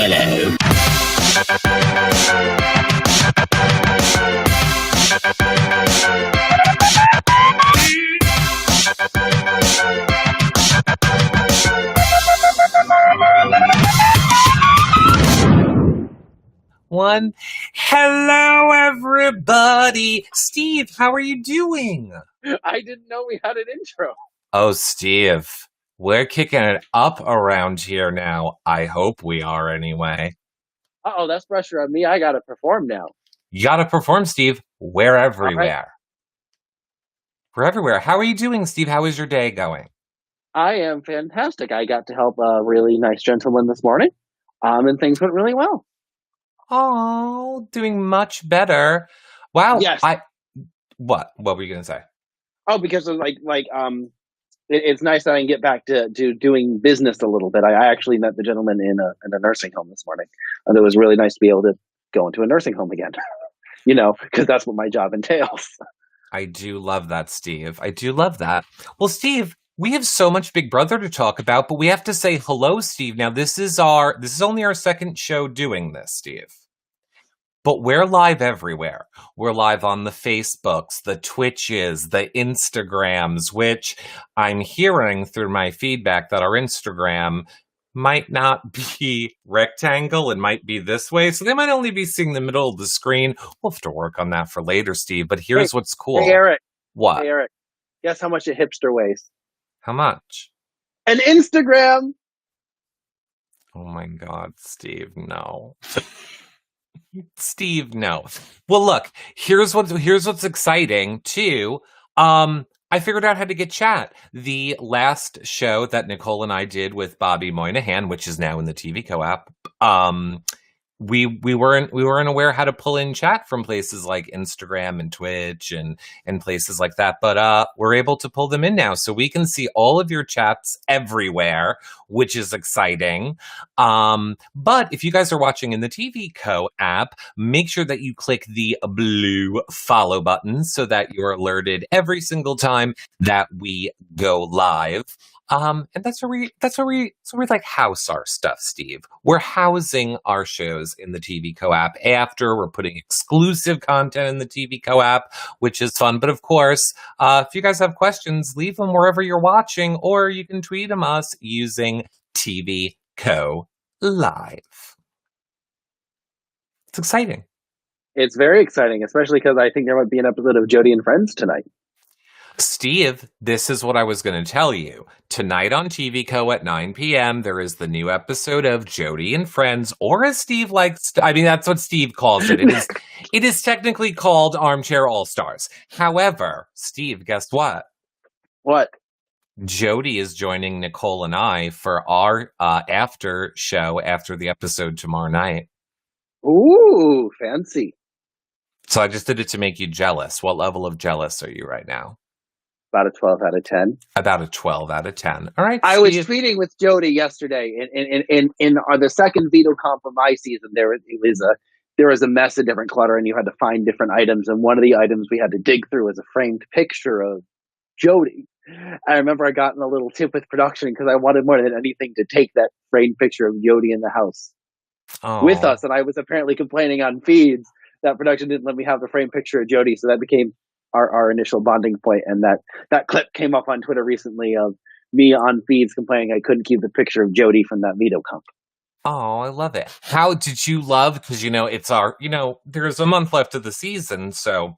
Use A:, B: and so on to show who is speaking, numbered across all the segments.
A: Hello.
B: One. Hello, everybody. Steve, how are you doing?
C: I didn't know we had an intro.
B: Oh, Steve, we're kicking it up around here now. I hope we are anyway.
C: Uh-oh, that's pressure on me. I gotta perform now.
B: You gotta perform, Steve. We're everywhere. Right. We're everywhere. How are you doing, Steve? How is your day going?
C: I am fantastic. I got to help a really nice gentleman this morning, and things went really well.
B: Oh, doing much better. Wow.
C: Yes.
B: What were you gonna say?
C: Oh, because of it's nice that I can get back to doing business a little bit. I actually met the gentleman in a nursing home this morning, and it was really nice to be able to go into a nursing home again. Because that's what my job entails.
B: I do love that, Steve. I do love that. Well, Steve, we have so much Big Brother to talk about, but we have to say hello, Steve. Now, this is only our second show doing this, Steve. But we're live everywhere. We're live on the Facebooks, the Twitches, the Instagrams, which I'm hearing through my feedback that our Instagram might not be rectangle. It might be this way. So they might only be seeing the middle of the screen. We'll have to work on that for later, Steve. But here's what's cool.
C: Hey, Eric.
B: What?
C: Hey, Eric. Guess how much a hipster weighs?
B: How much?
C: An Instagram.
B: Oh my God, Steve, no. Steve, no. Well, look, here's what's exciting too. I figured out how to get chat. The last show that Nicole and I did with Bobby Moynihan, which is now in the TV Co-op, we weren't aware how to pull in chat from places like Instagram and Twitch and places like that. But we're able to pull them in now. So we can see all of your chats everywhere, which is exciting. But if you guys are watching in the TV Co app, make sure that you click the blue follow button so that you're alerted every single time that we go live. And that's where we like house our stuff, Steve. We're housing our shows in the TV Co-op after we're putting exclusive content in the TV Co-op, which is fun. But of course, if you guys have questions, leave them wherever you're watching, or you can tweet them us using TV Co Live. It's exciting.
C: It's very exciting, especially because I think there might be an episode of Jody and Friends tonight.
B: Steve, this is what I was going to tell you. Tonight on TV Co at 9 p.m., there is the new episode of Jody and Friends, or as Steve likes to, I mean, that's what Steve calls it. It is technically called Armchair All-Stars. However, Steve, guess what?
C: What?
B: Jody is joining Nicole and I for our after show after the episode tomorrow night.
C: Ooh, fancy.
B: So I just did it to make you jealous. What level of jealous are you right now?
C: About a 12 out of 10.
B: About a 12 out of 10. All right.
C: I was tweeting with Jody yesterday in the second Veto comp of my season. There was a mess of different clutter, and you had to find different items. And one of the items we had to dig through was a framed picture of Jody. I remember I got in a little tip with production because I wanted more than anything to take that framed picture of Jody in the house with us. And I was apparently complaining on feeds that production didn't let me have the framed picture of Jody, so that became our initial bonding point. And that clip came up on Twitter recently of me on feeds complaining I couldn't keep the picture of Jody from that Veto comp.
B: Oh, I love it. How did you love, because there's a month left of the season, so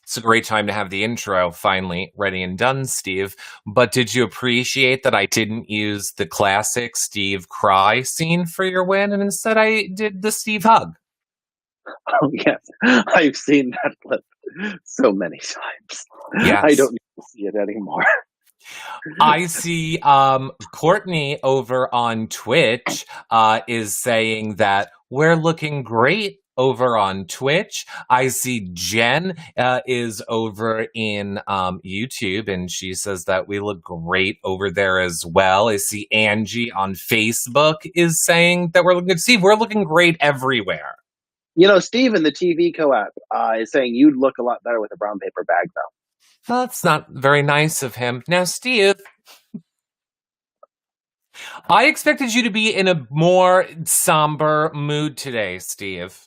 B: it's a great time to have the intro finally ready and done, Steve. But did you appreciate that I didn't use the classic Steve cry scene for your win, and instead I did the Steve hug?
C: Oh, yes. I've seen that clip so many times.
B: Yes.
C: I don't need to see it anymore.
B: I see Courtney over on Twitch is saying that we're looking great over on Twitch. I see Jen is over in YouTube, and she says that we look great over there as well. I see Angie on Facebook is saying that we're looking good. Steve, we're looking great everywhere.
C: Steve in the TV Co-op is saying you'd look a lot better with a brown paper bag, though.
B: Well, that's not very nice of him. Now, Steve, I expected you to be in a more somber mood today, Steve.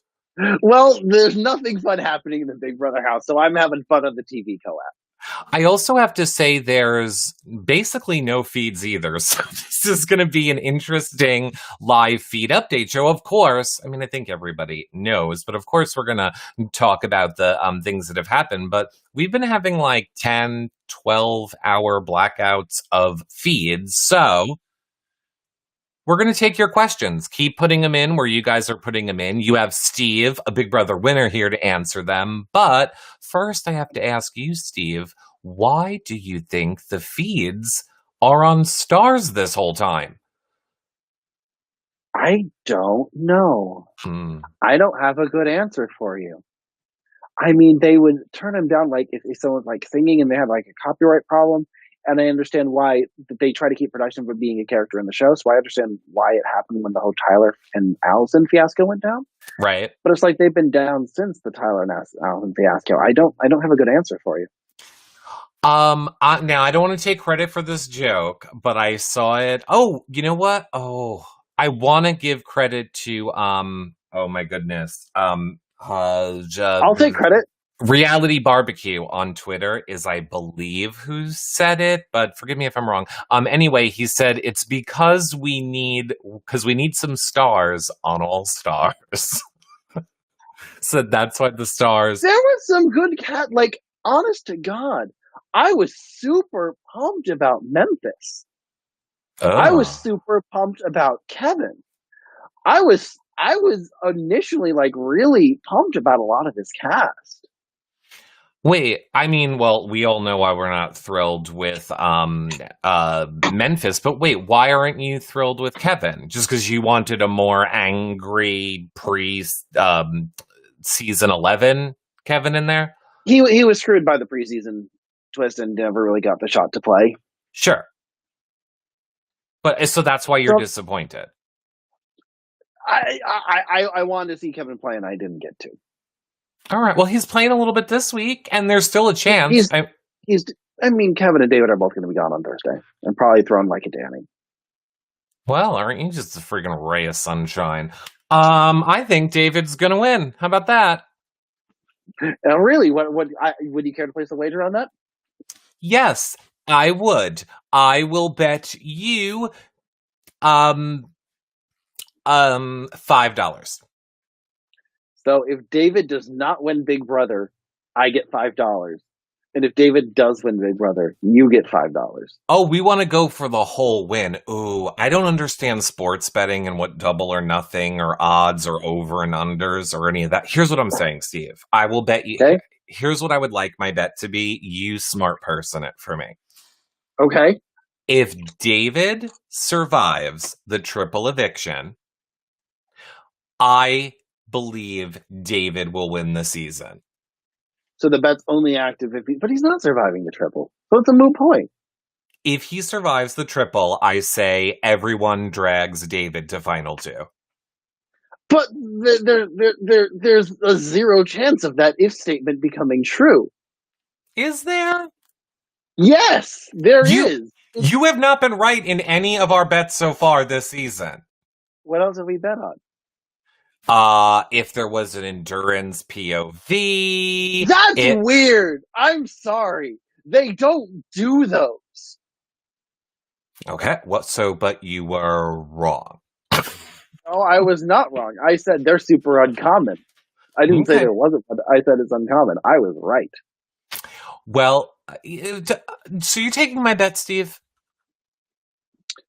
C: Well, there's nothing fun happening in the Big Brother house, so I'm having fun on the TV co-op.
B: I also have to say there's basically no feeds either. So this is going to be an interesting live feed update show. Of course, I mean, I think everybody knows, but of course we're going to talk about the things that have happened. But we've been having like 10, 12-hour blackouts of feeds. So we're going to take your questions. Keep putting them in where you guys are putting them in. You have Steve, a Big Brother winner, here to answer them. But first, I have to ask you, Steve, why do you think the feeds are on stars this whole time?
C: I don't know. I don't have a good answer for you. I mean, they would turn him down like if someone's like singing and they have like a copyright problem. And I understand why they try to keep production from being a character in the show. So I understand why it happened when the whole Tyler and Allison fiasco went down.
B: Right.
C: But it's like they've been down since the Tyler and Allison fiasco. I don't have a good answer for you.
B: Now I don't want to take credit for this joke, but I saw it. Oh, you know what? Oh, I want to give credit to oh my goodness.
C: I'll take credit.
B: Reality Barbecue on Twitter is, I believe, who said it, but forgive me if I'm wrong. Anyway, he said it's because we need some stars on All Stars. So that's why the stars.
C: There was some good like, honest to God, I was super pumped about Memphis.
B: Oh.
C: I was super pumped about Kevin. I was initially like really pumped about a lot of his cast.
B: Wait, I mean, well, we all know why we're not thrilled with Memphis, but wait, why aren't you thrilled with Kevin? Just because you wanted a more angry season 11 Kevin in there?
C: He was screwed by the preseason twist and never really got the shot to play.
B: Sure. But so that's why you're disappointed.
C: I wanted to see Kevin play and I didn't get to.
B: All right. Well, he's playing a little bit this week, and there's still a chance.
C: I mean, Kevin and David are both going to be gone on Thursday, and probably thrown like a Danny.
B: Well, aren't you just a freaking ray of sunshine? I think David's going to win. How about that?
C: Really? Would you care to place a wager on that?
B: Yes, I would. I will bet you, $5.
C: So if David does not win Big Brother, I get $5. And if David does win Big Brother, you get $5.
B: Oh, we want to go for the whole win. Ooh, I don't understand sports betting and what double or nothing or odds or over and unders or any of that. Here's what I'm saying, Steve. I will bet you. Okay. Here's what I would like my bet to be. You smart person it for me.
C: Okay.
B: If David survives the triple eviction, I believe David will win the season.
C: So the bet's only active but he's not surviving the triple. So it's a moot point.
B: If he survives the triple, I say everyone drags David to final 2.
C: But there's a 0 chance of that if statement becoming true.
B: Is there?
C: Yes, there is.
B: You have not been right in any of our bets so far this season.
C: What else have we bet on?
B: If there was an endurance POV.
C: That's weird. I'm sorry. They don't do those.
B: Okay. But you were wrong.
C: No, I was not wrong. I said they're super uncommon. I didn't say there wasn't, but I said it's uncommon. I was right.
B: Well, so you're taking my bet, Steve?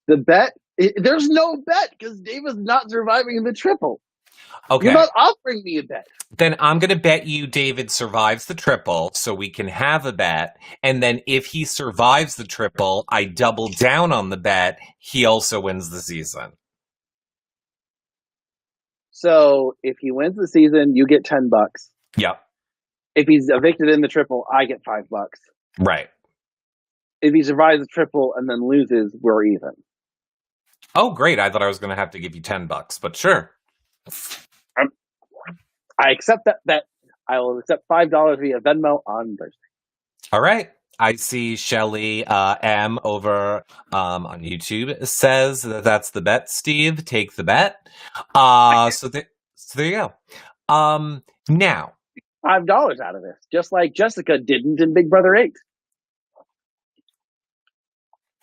C: The bet? There's no bet because David's not surviving the triple.
B: Okay.
C: You're not offering me a bet.
B: Then I'm going to bet you David survives the triple so we can have a bet. And then if he survives the triple, I double down on the bet. He also wins the season.
C: So if he wins the season, you get $10.
B: Yep.
C: If he's evicted in the triple, I get $5.
B: Right.
C: If he survives the triple and then loses, we're even.
B: Oh, great. I thought I was going to have to give you $10, but sure.
C: I accept that bet. I will accept $5 via Venmo on Thursday.
B: All right. I see Shelly M over on YouTube says that that's the bet, Steve. Take the bet. So there you go. Now,
C: $5 out of this, just like Jessica didn't in Big Brother 8.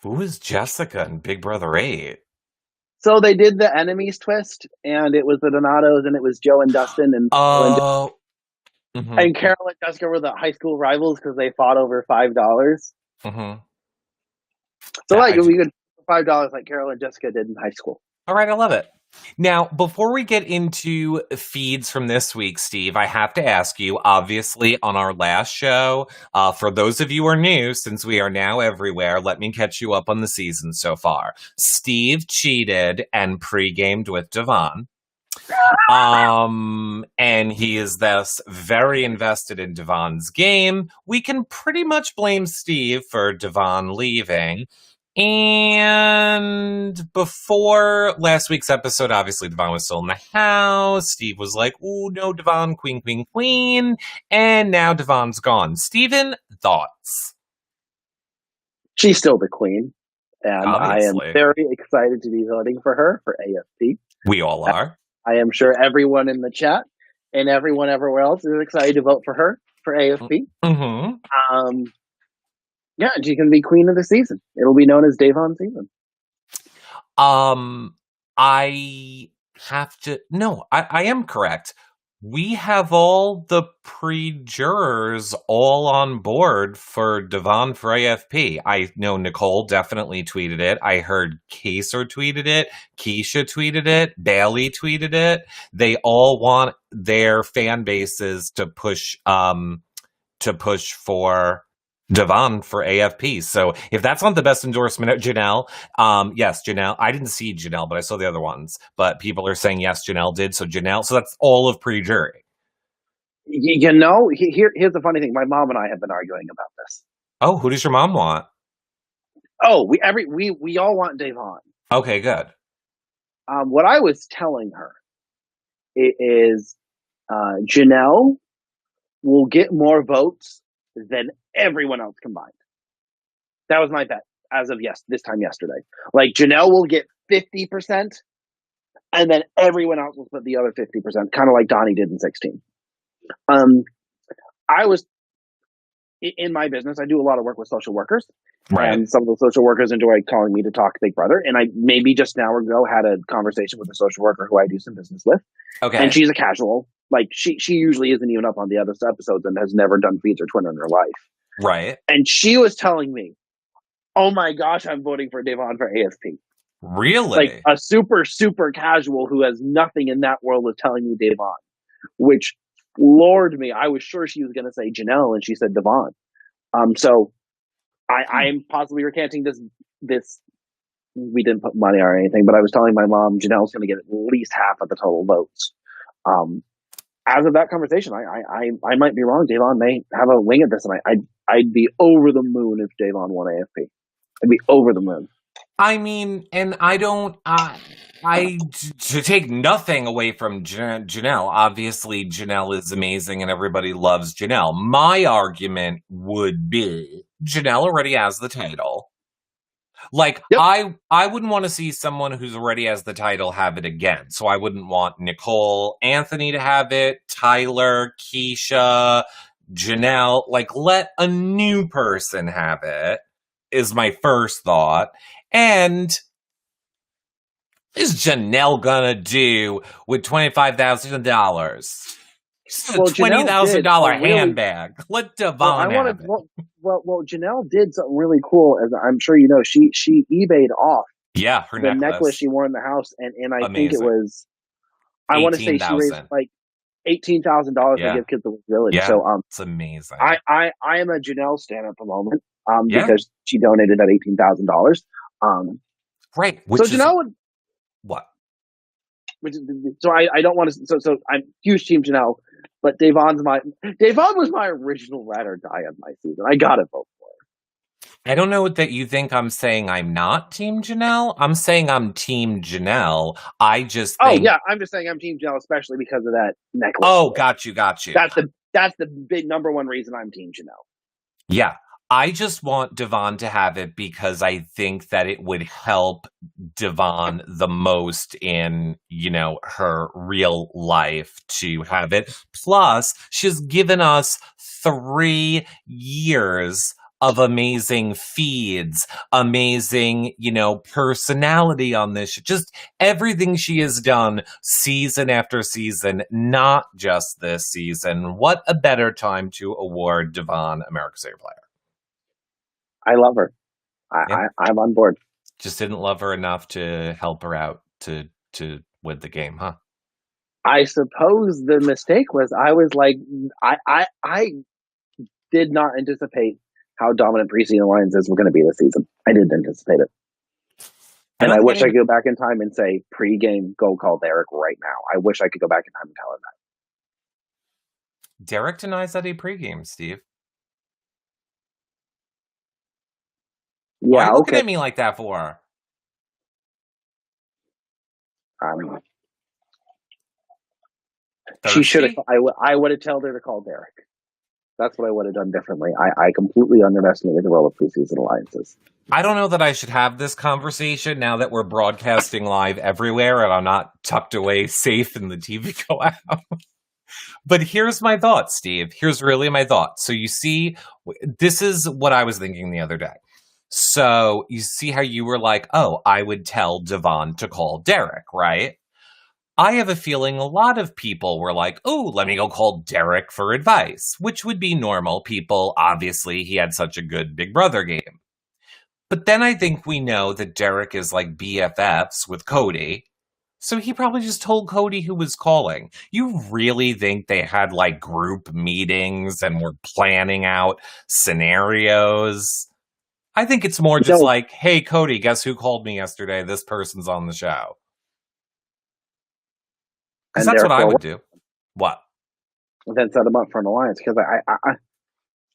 B: who is Jessica in Big Brother 8?
C: So they did the enemies twist, and it was the Donatos, and it was Joe and Dustin, and
B: Oh,
C: and Carol and Jessica were the high school rivals because they fought over $5.
B: mm-hmm.
C: So
B: Yeah,
C: like we could $5 like Carol and Jessica did in high school.
B: all right, I love it. Now, before we get into feeds from this week, Steve, I have to ask you, obviously, on our last show, for those of you who are new, since we are now everywhere, let me catch you up on the season so far. Steve cheated and pre-gamed with Devon. And he is thus very invested in Devon's game. We can pretty much blame Steve for Devon leaving. And before last week's episode, obviously Devon was still in the house. Steve was like, "Ooh, no, Devon, queen, queen, queen." And now Devon's gone. Steven, thoughts?
C: She's still the queen, and
B: Obviously.
C: I am very excited to be voting for her for AFP.
B: We all are.
C: I am sure everyone in the chat and everyone everywhere else is excited to vote for her for AFP.
B: Mm-hmm.
C: Yeah, she can be queen of the season. It'll be known as Devon season.
B: I have to. No, I am correct. We have all the pre-jurors all on board for Devon for AFP. I know Nicole definitely tweeted it. I heard Kaser tweeted it. Keisha tweeted it. Bailey tweeted it. They all want their fan bases to push for Devon for AFP. So if that's not the best endorsement, Janelle, yes, Janelle. I didn't see Janelle, but I saw the other ones. But people are saying yes, Janelle did. So Janelle. So that's all of pre-jury.
C: Here's the funny thing. My mom and I have been arguing about this.
B: Oh, who does your mom want?
C: Oh, we all want Devon.
B: Okay, good.
C: What I was telling her is Janelle will get more votes than everyone else combined. That was my bet as of this time yesterday. Like Janelle will get 50%, and then everyone else will split the other 50%, kind of like Donnie did in 16. I was in my business. I do a lot of work with social workers,
B: right.
C: And some of the social workers enjoy calling me to talk Big Brother. And I maybe just an hour ago had a conversation with a social worker who I do some business with.
B: Okay,
C: and she's a casual. Like she usually isn't even up on the other episodes and has never done feeds or Twitter in her life.
B: Right.
C: And she was telling me, "Oh my gosh, I'm voting for Devon for AFP."
B: Really?
C: Like a super, super casual who has nothing in that world of telling me Devon, which floored me. I was sure she was going to say Janelle, and she said Devon. So I am possibly recanting this. We didn't put money or anything, but I was telling my mom Janelle's going to get at least half of the total votes. As of that conversation, I might be wrong. Devon may have a wing at this, and I'd be over the moon if Devon won AFP. I'd be over the moon.
B: I mean, and I don't. To take nothing away from Janelle, obviously Janelle is amazing and everybody loves Janelle. My argument would be Janelle already has the title. Like, yep. I wouldn't want to see someone who's already has the title have it again. So I wouldn't want Nicole, Anthony to have it, Tyler, Keisha, Janelle. Like, let a new person have it, is my first thought. And is Janelle gonna do with $25,000?
C: Well,
B: $20,000 handbag. Let Devon have it.
C: Well, Janelle did something really cool, as I'm sure you know. She eBayed off
B: her
C: the necklace she wore in the house, and I
B: Amazing.
C: think it was, I want to say she raised like $18,000 to give kids the village.
B: Yeah,
C: so
B: it's amazing.
C: I am a Janelle stan at the moment, because she donated that $18,000.
B: Right.
C: So Janelle would
B: what?
C: So I don't want to. So I'm huge team Janelle, but Devon was my original ride or die of my season. I got to vote for her.
B: I don't know that you think I'm saying I'm not team Janelle. I'm saying I'm team Janelle. I just think...
C: Oh yeah, I'm just saying I'm team Janelle, especially because of that necklace.
B: Oh, got you.
C: That's the big number one reason I'm team Janelle.
B: Yeah. I just want Devon to have it because I think that it would help Devon the most in, her real life to have it. Plus, she's given us 3 years of amazing feeds, amazing, personality on this. Just everything she has done season after season, not just this season. What a better time to award Devon America's Favorite Player.
C: I love her.
B: Yeah.
C: I'm on board.
B: Just didn't love her enough to help her out to win the game, huh?
C: I suppose the mistake was I was like, I did not anticipate how dominant preseason alliances were going to be this season. I didn't anticipate it. And I wish I could go back in time and say, pre-game, go call Derek right now. I wish I could go back in time and tell him that.
B: Derek denies that he pregame, Steve.
C: Yeah,
B: why are you looking at me like that for?
C: She should have. I would have told her to call Derek. That's what I would have done differently. I completely underestimated the role of preseason alliances.
B: I don't know that I should have this conversation now that we're broadcasting live everywhere and I'm not tucked away safe in the TV go out. But here's my thought, Steve. Here's really my thought. So you see, this is what I was thinking the other day. So you see how you were like, oh, I would tell Devon to call Derek, right? I have a feeling a lot of people were like, oh, let me go call Derek for advice, which would be normal. People, obviously, he had such a good Big Brother game. But then I think we know that Derek is like BFFs with Cody. So he probably just told Cody who was calling. You really think they had like group meetings and were planning out scenarios? I think it's more just like, hey, Cody, guess who called me yesterday? This person's on the show. Because that's what I would do. What?
C: Then set them up for an alliance. Because I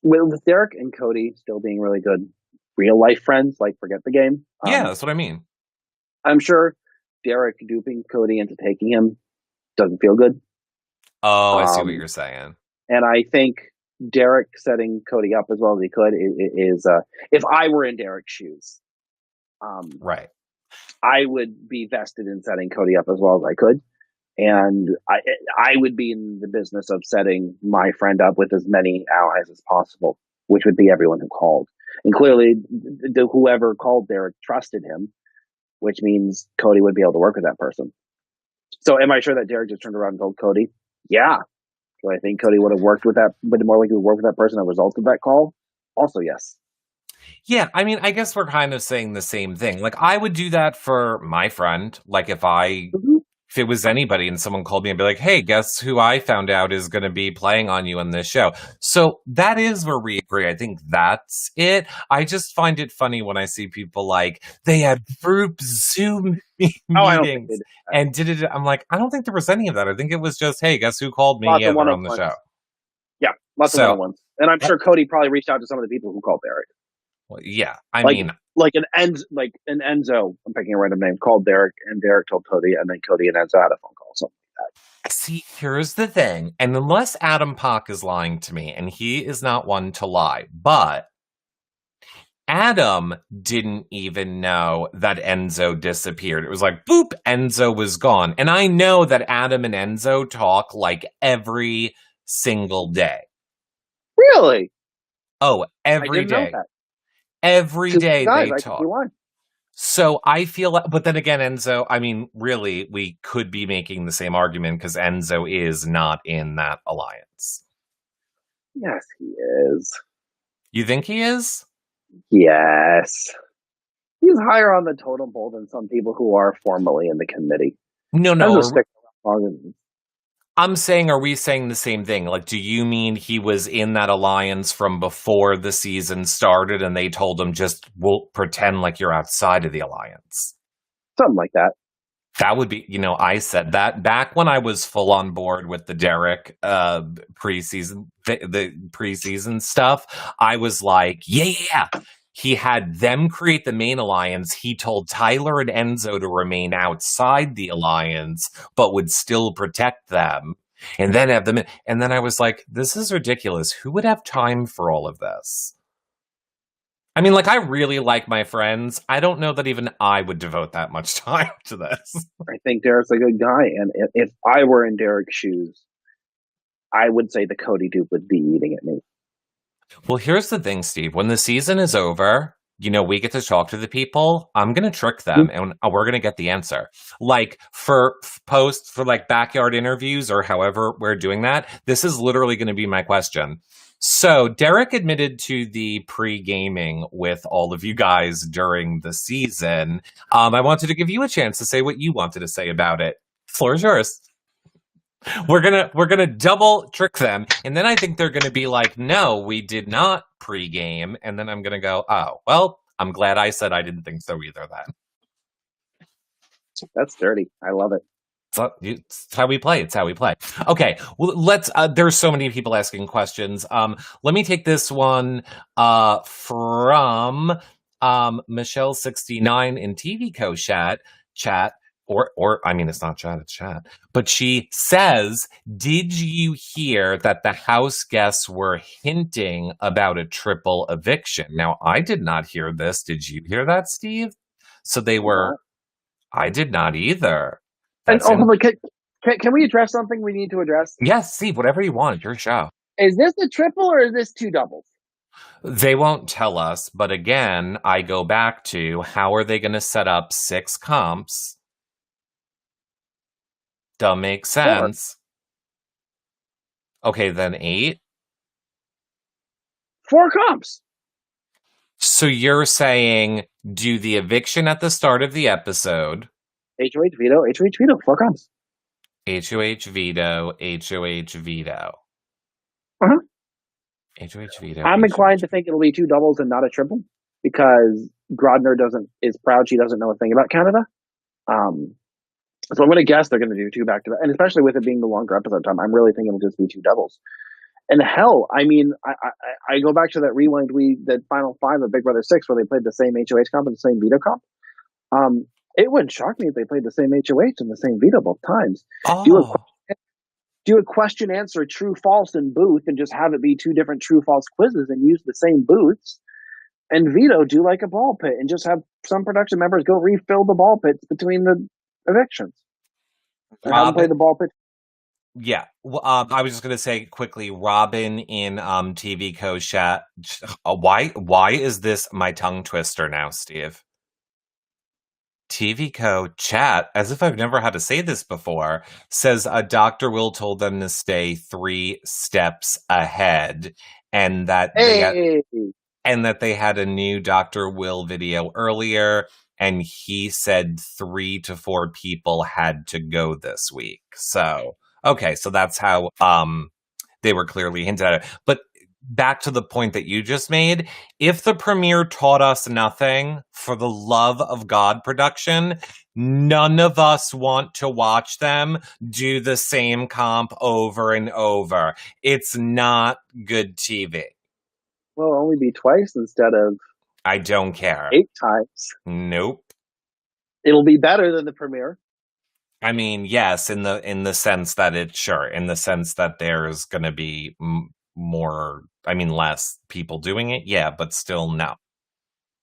C: with Derek and Cody still being really good real life friends, like forget the game.
B: Yeah, that's what I mean.
C: I'm sure Derek duping Cody into taking him doesn't feel good.
B: Oh, I see what you're saying.
C: And I think Derek setting Cody up as well as he could is if I were in Derek's shoes,
B: right,
C: I would be vested in setting Cody up as well as I could. And I would be in the business of setting my friend up with as many allies as possible, which would be everyone who called. And clearly, whoever called Derek trusted him, which means Cody would be able to work with that person. So am I sure that Derek just turned around and told Cody? Yeah. Do I think Cody would have worked with that, but more likely to work with that person as a result of that call? Also, yes.
B: Yeah, I mean, I guess we're kind of saying the same thing. Like, I would do that for my friend. Like, if it was anybody and someone called me and be like, hey, guess who I found out is going to be playing on you in this show. So that is where we agree. I think that's it. I just find it funny when I see people like, they had group Zoom meetings and did it. I'm like, I don't think there was any of that. I think it was just, hey, guess who called me? Yeah, they're on the show.
C: Yeah, lots of one-on-ones. And I'm sure Cody probably reached out to some of the people who called Derek.
B: Well, yeah, I mean,
C: like an Enzo, I'm picking a random name, called Derek, and Derek told Cody, and then Cody and Enzo had a phone call, something like that.
B: See, here's the thing, and unless Adam Pock is lying to me, and he is not one to lie, but Adam didn't even know that Enzo disappeared. It was like, boop, Enzo was gone. And I know that Adam and Enzo talk like every single day.
C: Really?
B: Oh, every day. Every day they talk. So I feel like, but then again, Enzo, I mean, really, we could be making the same argument because Enzo is not in that alliance.
C: Yes, he is.
B: You think he is?
C: Yes. He's higher on the totem pole than some people who are formally in the committee.
B: No. I'm saying, are we saying the same thing? Like, do you mean he was in that alliance from before the season started and they told him just, we'll pretend like you're outside of the alliance?
C: Something like that.
B: That would be, I said that back when I was full on board with the Derek preseason, the preseason stuff. I was like, yeah. He had them create the main alliance. He told Tyler and Enzo to remain outside the alliance, but would still protect them. And then have them. And then I was like, this is ridiculous. Who would have time for all of this? I mean, like, I really like my friends. I don't know that even I would devote that much time to this.
C: I think Derek's a good guy, and if I were in Derek's shoes, I would say the Cody dupe would be eating at me.
B: Well, here's the thing, Steve. When the season is over, we get to talk to the people. I'm going to trick them and we're going to get the answer. Like for posts for like backyard interviews or however we're doing that, this is literally going to be my question. So Derek admitted to the pre-gaming with all of you guys during the season. I wanted to give you a chance to say what you wanted to say about it. Floor is yours. We're gonna double trick them, and then I think they're gonna be like, "No, we did not pregame," and then I'm gonna go, "Oh, well, I'm glad I said I didn't think so either." Then
C: that's dirty. I love it.
B: It's how we play. It's how we play. Okay, well, let's. There's so many people asking questions. Let me take this one from Michelle69 in TV Co chat. Or I mean, it's not chat, it's chat. But she says, did you hear that the house guests were hinting about a triple eviction? Now, I did not hear this. Did you hear that, Steve? So they were, I did not either.
C: And can we address something we need to address?
B: Yes, Steve, whatever you want, your show.
C: Is this a triple or is this two doubles?
B: They won't tell us. But again, I go back to how are they going to set up 6 comps? Don't make sense. 4. Okay, then 8.
C: 4 comps.
B: So you're saying do the eviction at the start of the episode.
C: HOH veto, 4 comps.
B: HOH veto, HOH veto.
C: Uh-huh.
B: HOH veto.
C: I'm inclined to think it'll be 2 doubles and not a triple because Grodner is proud she doesn't know a thing about Canada. So I'm going to guess they're going to do 2 back-to-back, and especially with it being the longer episode time, I'm really thinking it'll just be 2 doubles. And hell, I mean, I go back to that rewind that Final 5 of Big Brother 6 where they played the same HOH comp and the same veto comp. It wouldn't shock me if they played the same HOH and the same veto both times.
B: Oh.
C: Do a question answer true false in booth and just have it be 2 different true false quizzes and use the same booths. And veto do like a ball pit and just have some production members go refill the ball pits between the evictions. And have them play the ball pit.
B: Yeah, I was just gonna say quickly, Robin in TV Co chat. Why is this my tongue twister now, Steve? TV Co chat, as if I've never had to say this before, says Dr. Will told them to stay 3 steps ahead, and that they had a new Dr. Will video earlier. And he said 3 to 4 people had to go this week. So, okay, so that's how they were clearly hinted at it. But back to the point that you just made, if the premiere taught us nothing, for the love of God production, none of us want to watch them do the same comp over and over. It's not good TV.
C: Well, it'll only be twice instead of...
B: I don't care.
C: 8 times.
B: Nope.
C: It'll be better than the premiere.
B: I mean, yes, in the sense that in the sense that there's going to be more, I mean, less people doing it. Yeah, but still no.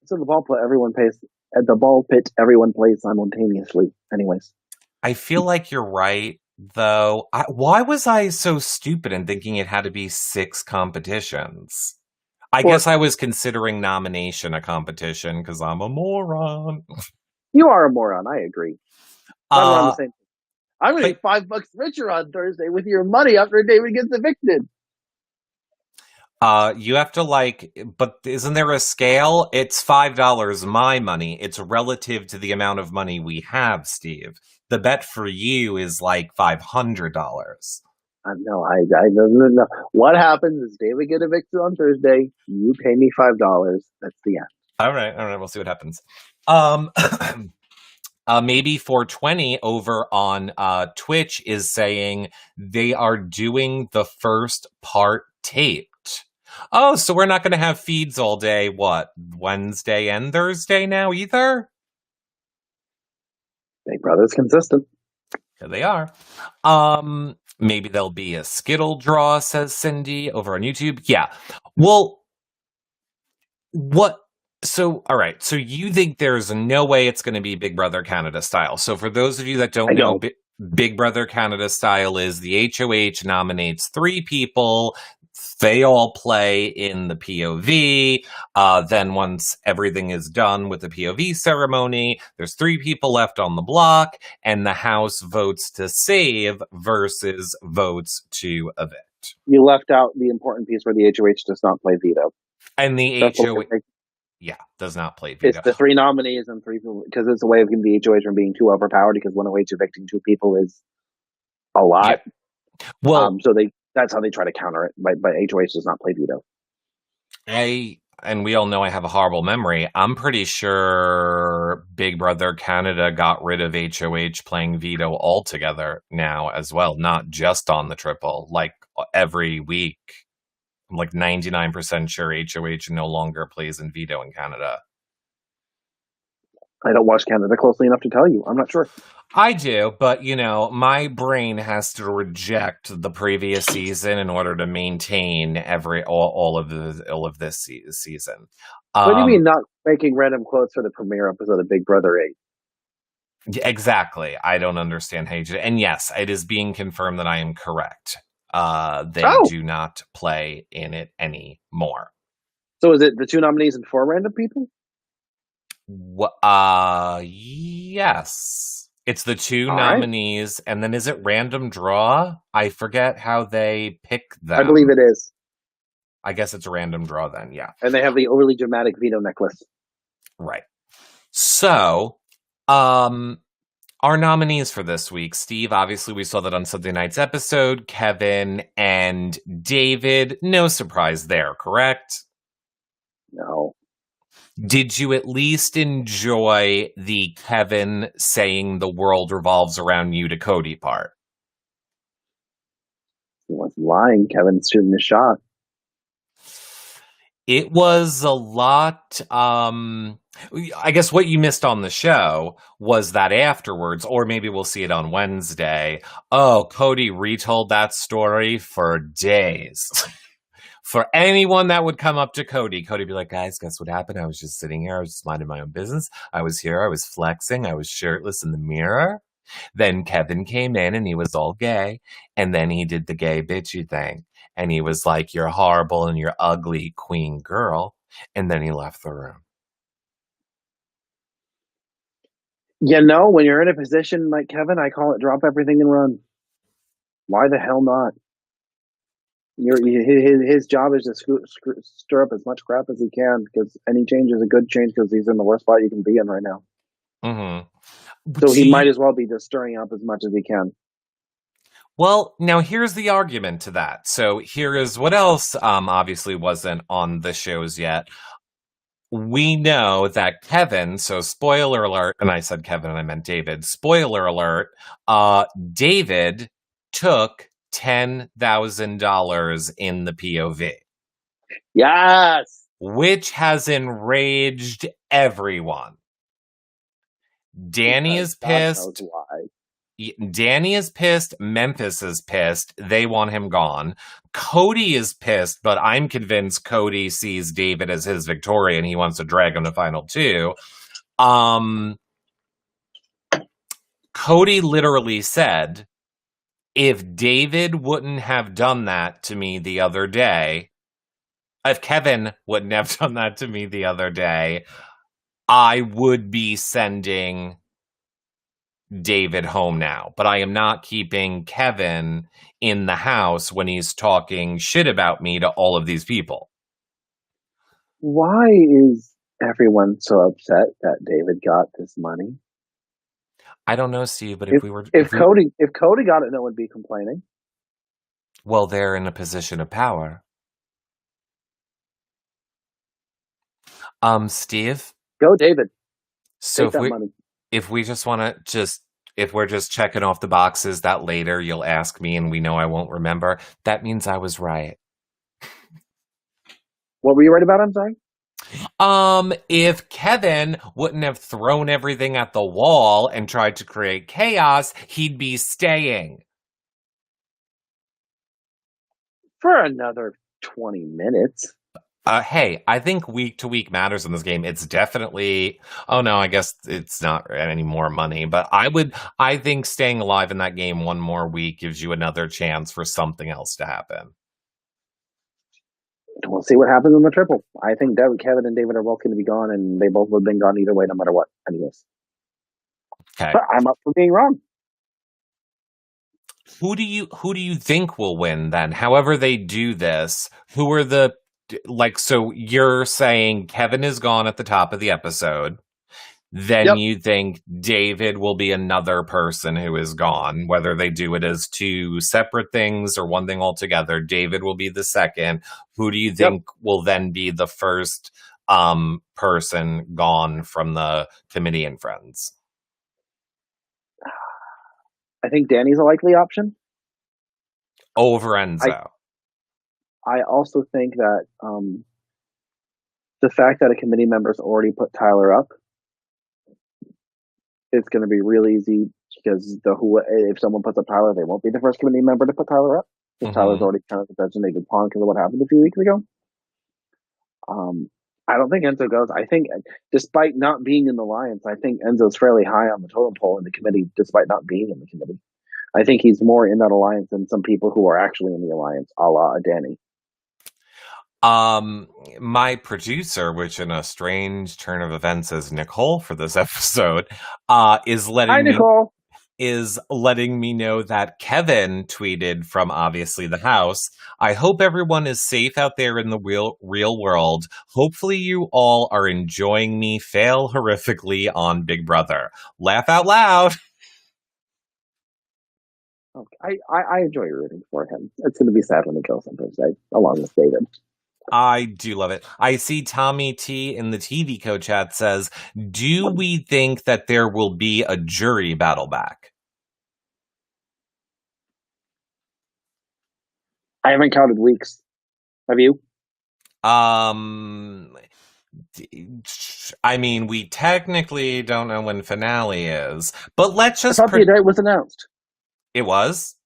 C: So the ball pit, everyone plays at the ball pit. Everyone plays simultaneously. Anyways,
B: I feel like you're right, though. Why was I so stupid in thinking it had to be 6 competitions? I guess I was considering nomination a competition because I'm a moron.
C: You are a moron. I agree. I'm going to be $5 richer on Thursday with your money after David gets evicted.
B: You have to but isn't there a scale? It's $5 my money. It's relative to the amount of money we have, Steve. The bet for you is like $500.
C: No, I don't know. What happens is David get evicted on Thursday. You pay me $5. That's the end.
B: All right. We'll see what happens. Maybe 420 over on Twitch is saying they are doing the first part taped. Oh, so we're not going to have feeds all day. What, Wednesday and Thursday now either?
C: Big Brother's consistent.
B: Here they are. Maybe there'll be a Skittle draw, says Cindy over on YouTube. Yeah. Well, what So, all right. So you think there's no way it's going to be Big Brother Canada style. So for those of you that
C: I
B: don't know,
C: don't.
B: Big Brother Canada style is the HOH nominates three people. They all play in the POV. Then once everything is done with the POV ceremony, there's three people left on the block, and the House votes to save versus votes to evict.
C: You left out the important piece where the HOH does not play veto.
B: And the
C: That's the
B: HOH, yeah, does not play
C: It's
B: veto.
C: the three nominees and three people, because it's a way of keeping the HOH from being too overpowered, because one OH evicting two people is a
B: Yeah.
C: lot.
B: Well,
C: So that's how they try to counter it. But HOH does not play veto.
B: and we all know I have a horrible memory. I'm pretty sure Big Brother Canada got rid of HOH playing veto altogether now as well, not just on the triple, like every week. I'm like 99% sure HOH no longer plays in veto in Canada.
C: I don't watch Canada closely enough to tell you. I'm not sure.
B: I do, but my brain has to reject the previous season in order to maintain all of this season.
C: What do you mean not making random quotes for the premiere episode of Big Brother 8?
B: Exactly. I don't understand how you do it. And yes, it is being confirmed that I am correct. They do not play in it anymore.
C: So is it the two nominees and four random people?
B: Yes. It's the two
C: All
B: nominees, and then is it random draw? I forget how they pick them.
C: I believe it is.
B: I guess it's a random draw then, yeah.
C: And they have the overly dramatic veto necklace.
B: Right. So, our nominees for this week, Steve, obviously we saw that on Sunday night's episode, Kevin and David. No surprise there, correct?
C: No.
B: Did you at least enjoy the Kevin saying the world revolves around you to Cody part?
C: He wasn't lying. Kevin's shooting the shot.
B: It was a lot. I guess what you missed on the show was that afterwards, or maybe we'll see it on Wednesday. Oh, Cody retold that story for days. For anyone that would come up to Cody, Cody would be like, guys, guess what happened? I was just sitting here. I was just minding my own business. I was here. I was flexing. I was shirtless in the mirror. Then Kevin came in and he was all gay. And then he did the gay bitchy thing. And he was like, you're horrible and you're ugly, queen girl. And then he left the room.
C: When you're in a position like Kevin, I call it drop everything and run. Why the hell not? His job is to stir up as much crap as he can, because any change is a good change, because he's in the worst spot you can be in right now.
B: Mm-hmm.
C: So he might as well be just stirring up as much as he can.
B: Well, now here's the argument to that. So here is what else obviously wasn't on the shows yet. We know that Kevin, so spoiler alert, and I said Kevin and I meant David. Spoiler alert, David took $10,000 in the POV.
C: Yes!
B: Which has enraged everyone. Danny is pissed. Danny is pissed. Memphis is pissed. They want him gone. Cody is pissed, but I'm convinced Cody sees David as his Victoria and he wants to drag him to final two. Cody literally said, if David wouldn't have done that to me the other day, if Kevin wouldn't have done that to me the other day, I would be sending David home now. But I am not keeping Kevin in the house when he's talking shit about me to all of these people.
C: Why is everyone so upset that David got this money?
B: I don't know, Steve, but
C: if Cody got it, no one would be complaining.
B: Well, they're in a position of power. Steve?
C: Go, David.
B: So if we just want to if we're just checking off the boxes that later you'll ask me and we know I won't remember, that means I was right.
C: What were you right about? I'm sorry?
B: If Kevin wouldn't have thrown everything at the wall and tried to create chaos, he'd be staying.
C: For another 20 minutes.
B: Hey, I think week to week matters in this game. It's definitely, oh no, I guess it's not any more money, but I think staying alive in that game one more week gives you another chance for something else to happen.
C: We'll see what happens in the triple. I think Kevin and David are both going to be gone, and they both would have been gone either way, no matter what. Anyways,
B: Okay.
C: but I'm up for being wrong.
B: Who do you think will win then? However they do this, who are the like so you're saying Kevin is gone at the top of the episode. Then
C: Yep.
B: you think David will be another person who is gone, whether they do it as two separate things or one thing altogether. David will be the second. Who do you think will then be the first person gone from the committee and friends?
C: I think Danny's a likely option.
B: Over Enzo.
C: I also think that the fact that a committee member's already put Tyler up, it's going to be real easy because if someone puts up Tyler, they won't be the first committee member to put Tyler up because Tyler's already kind of a designated pawn because of what happened a few weeks ago. I don't think Enzo goes. I think, despite not being in the alliance, I think Enzo's fairly high on the totem pole in the committee, despite not being in the committee. I think he's more in that alliance than some people who are actually in the alliance, a la Danny.
B: My producer, which in a strange turn of events is Nicole for this episode, is
C: Hi, Nicole.
B: letting me know that Kevin tweeted from obviously the house. I hope everyone is safe out there in the real world. Hopefully you all are enjoying me fail horrifically on Big Brother. Laugh out loud.
C: Okay. I enjoy rooting for him. It's going to be sad when he kills him Thursday, along with David.
B: I do love it. I see Tommy T in the TV Co chat says, do we think that there will be a jury battle back?
C: I haven't counted weeks. Have you?
B: I mean, we technically don't know when finale is, but let's just.
C: I thought the date was announced.
B: It was?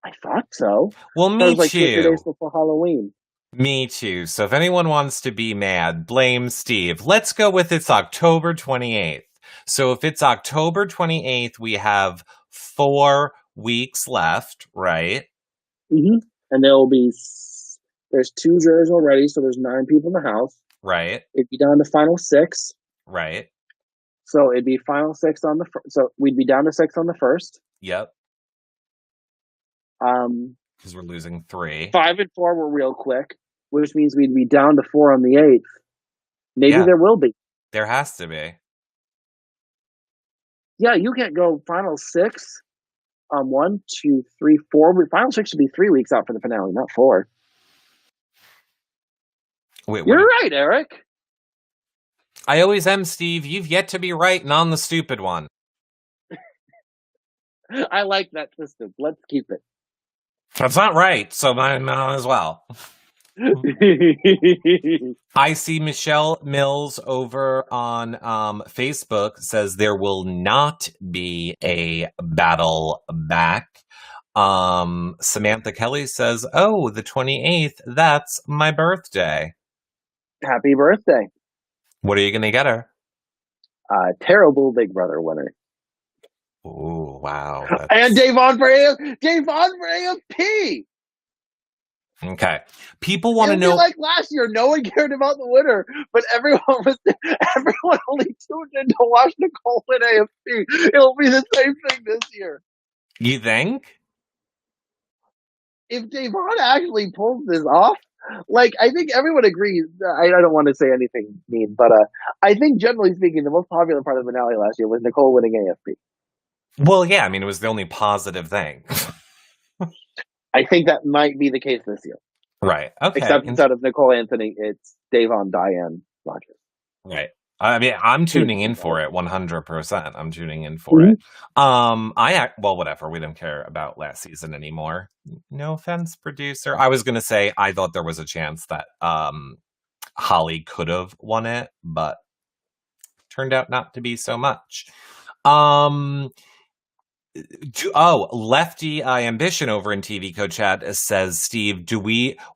C: I thought so.
B: Well, me
C: it was like
B: too.
C: 2 days before Halloween.
B: Me too. So if anyone wants to be mad, blame Steve. Let's go with it's October 28th. So if it's October 28th, we have 4 weeks left, right?
C: Mm-hmm. And there's 2 jurors already, so there's 9 people in the house.
B: Right.
C: It'd be down to final 6.
B: Right.
C: So it'd be final 6 on the so we'd be down to 6 on the first.
B: Yep. Because we're losing 3.
C: 5 and 4 were real quick, which means we'd be down to 4 on the 8th. Maybe there will be.
B: There has to be.
C: Yeah, you can't go final 6. 1, 2, 3, 4. Final 6 should be 3 weeks out for the finale, not 4.
B: Wait,
C: you're right, Eric.
B: I always am, Steve. You've yet to be right and on the stupid one.
C: I like that system. Let's keep it.
B: That's not right, so might as well. I see Michelle Mills over on Facebook says there will not be a battle back. Samantha Kelly says, oh, the 28th, that's my birthday.
C: Happy birthday.
B: What are you going to get her?
C: Terrible Big Brother winner.
B: Oh, wow.
C: And Davon for AFP.
B: Okay. People want to know.
C: Like last year, no one cared about the winner, but everyone only tuned in to watch Nicole win AFP. It'll be the same thing this year.
B: You think?
C: If Davon actually pulls this off, like, I think everyone agrees. I don't want to say anything mean, but I think generally speaking, the most popular part of the finale last year was Nicole winning AFP.
B: Well, yeah, I mean, it was the only positive thing.
C: I think that might be the case this year.
B: Right. Okay.
C: Except instead of Nicole Anthony, it's Davon, Diane, Rogers.
B: Right. I mean, I'm tuning in for it 100%. I'm tuning in for it. Well, whatever. We don't care about last season anymore. No offense, producer. I was going to say I thought there was a chance that Holly could have won it, but turned out not to be so much. Lefty Ambition over in TV Code Chat says, Steve,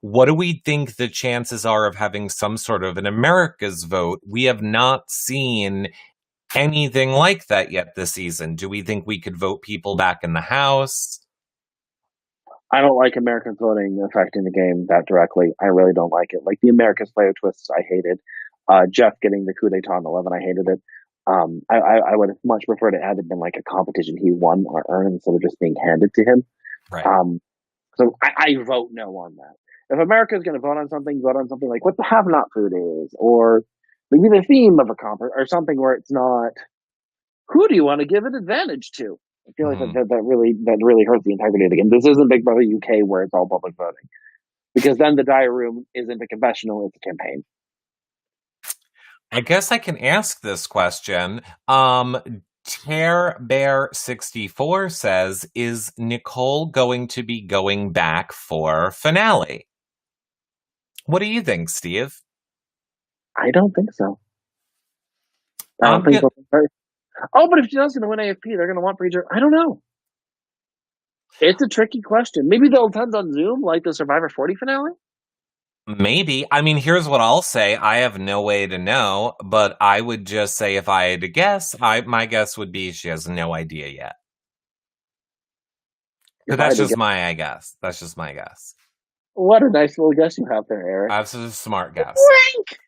B: what do we think the chances are of having some sort of an America's vote? We have not seen anything like that yet this season. Do we think we could vote people back in the House?
C: I don't like Americans voting affecting the game that directly. I really don't like it. Like the America's player twists, I hated. Jeff getting the coup d'etat in 11, I hated it. I would have much preferred it had it been like a competition he won or earned instead of just being handed to him.
B: Right.
C: So I vote no on that. If America is going to vote on something like what the have-not food is, or maybe the theme of a conference, or something where it's not, who do you want to give an advantage to? I feel like that really hurts the integrity of the game. This isn't Big Brother UK where it's all public voting, because then the diary room isn't a confessional; it's a campaign.
B: I guess I can ask this question. Tear Bear 64 says, is Nicole going to be going back for finale? What do you think, Steve?
C: I don't think so. I don't think so. Oh, but if she doesn't win AFP, they're going to want Breeder. I don't know. It's a tricky question. Maybe they'll attend on Zoom like the Survivor 40 finale?
B: Maybe. I mean, here's what I'll say. I have no way to know, but I would just say if I had to guess, my guess would be she has no idea yet. But that's just my guess. That's just my guess.
C: What a nice little guess you have there, Eric.
B: That's a smart guess.
C: Wink!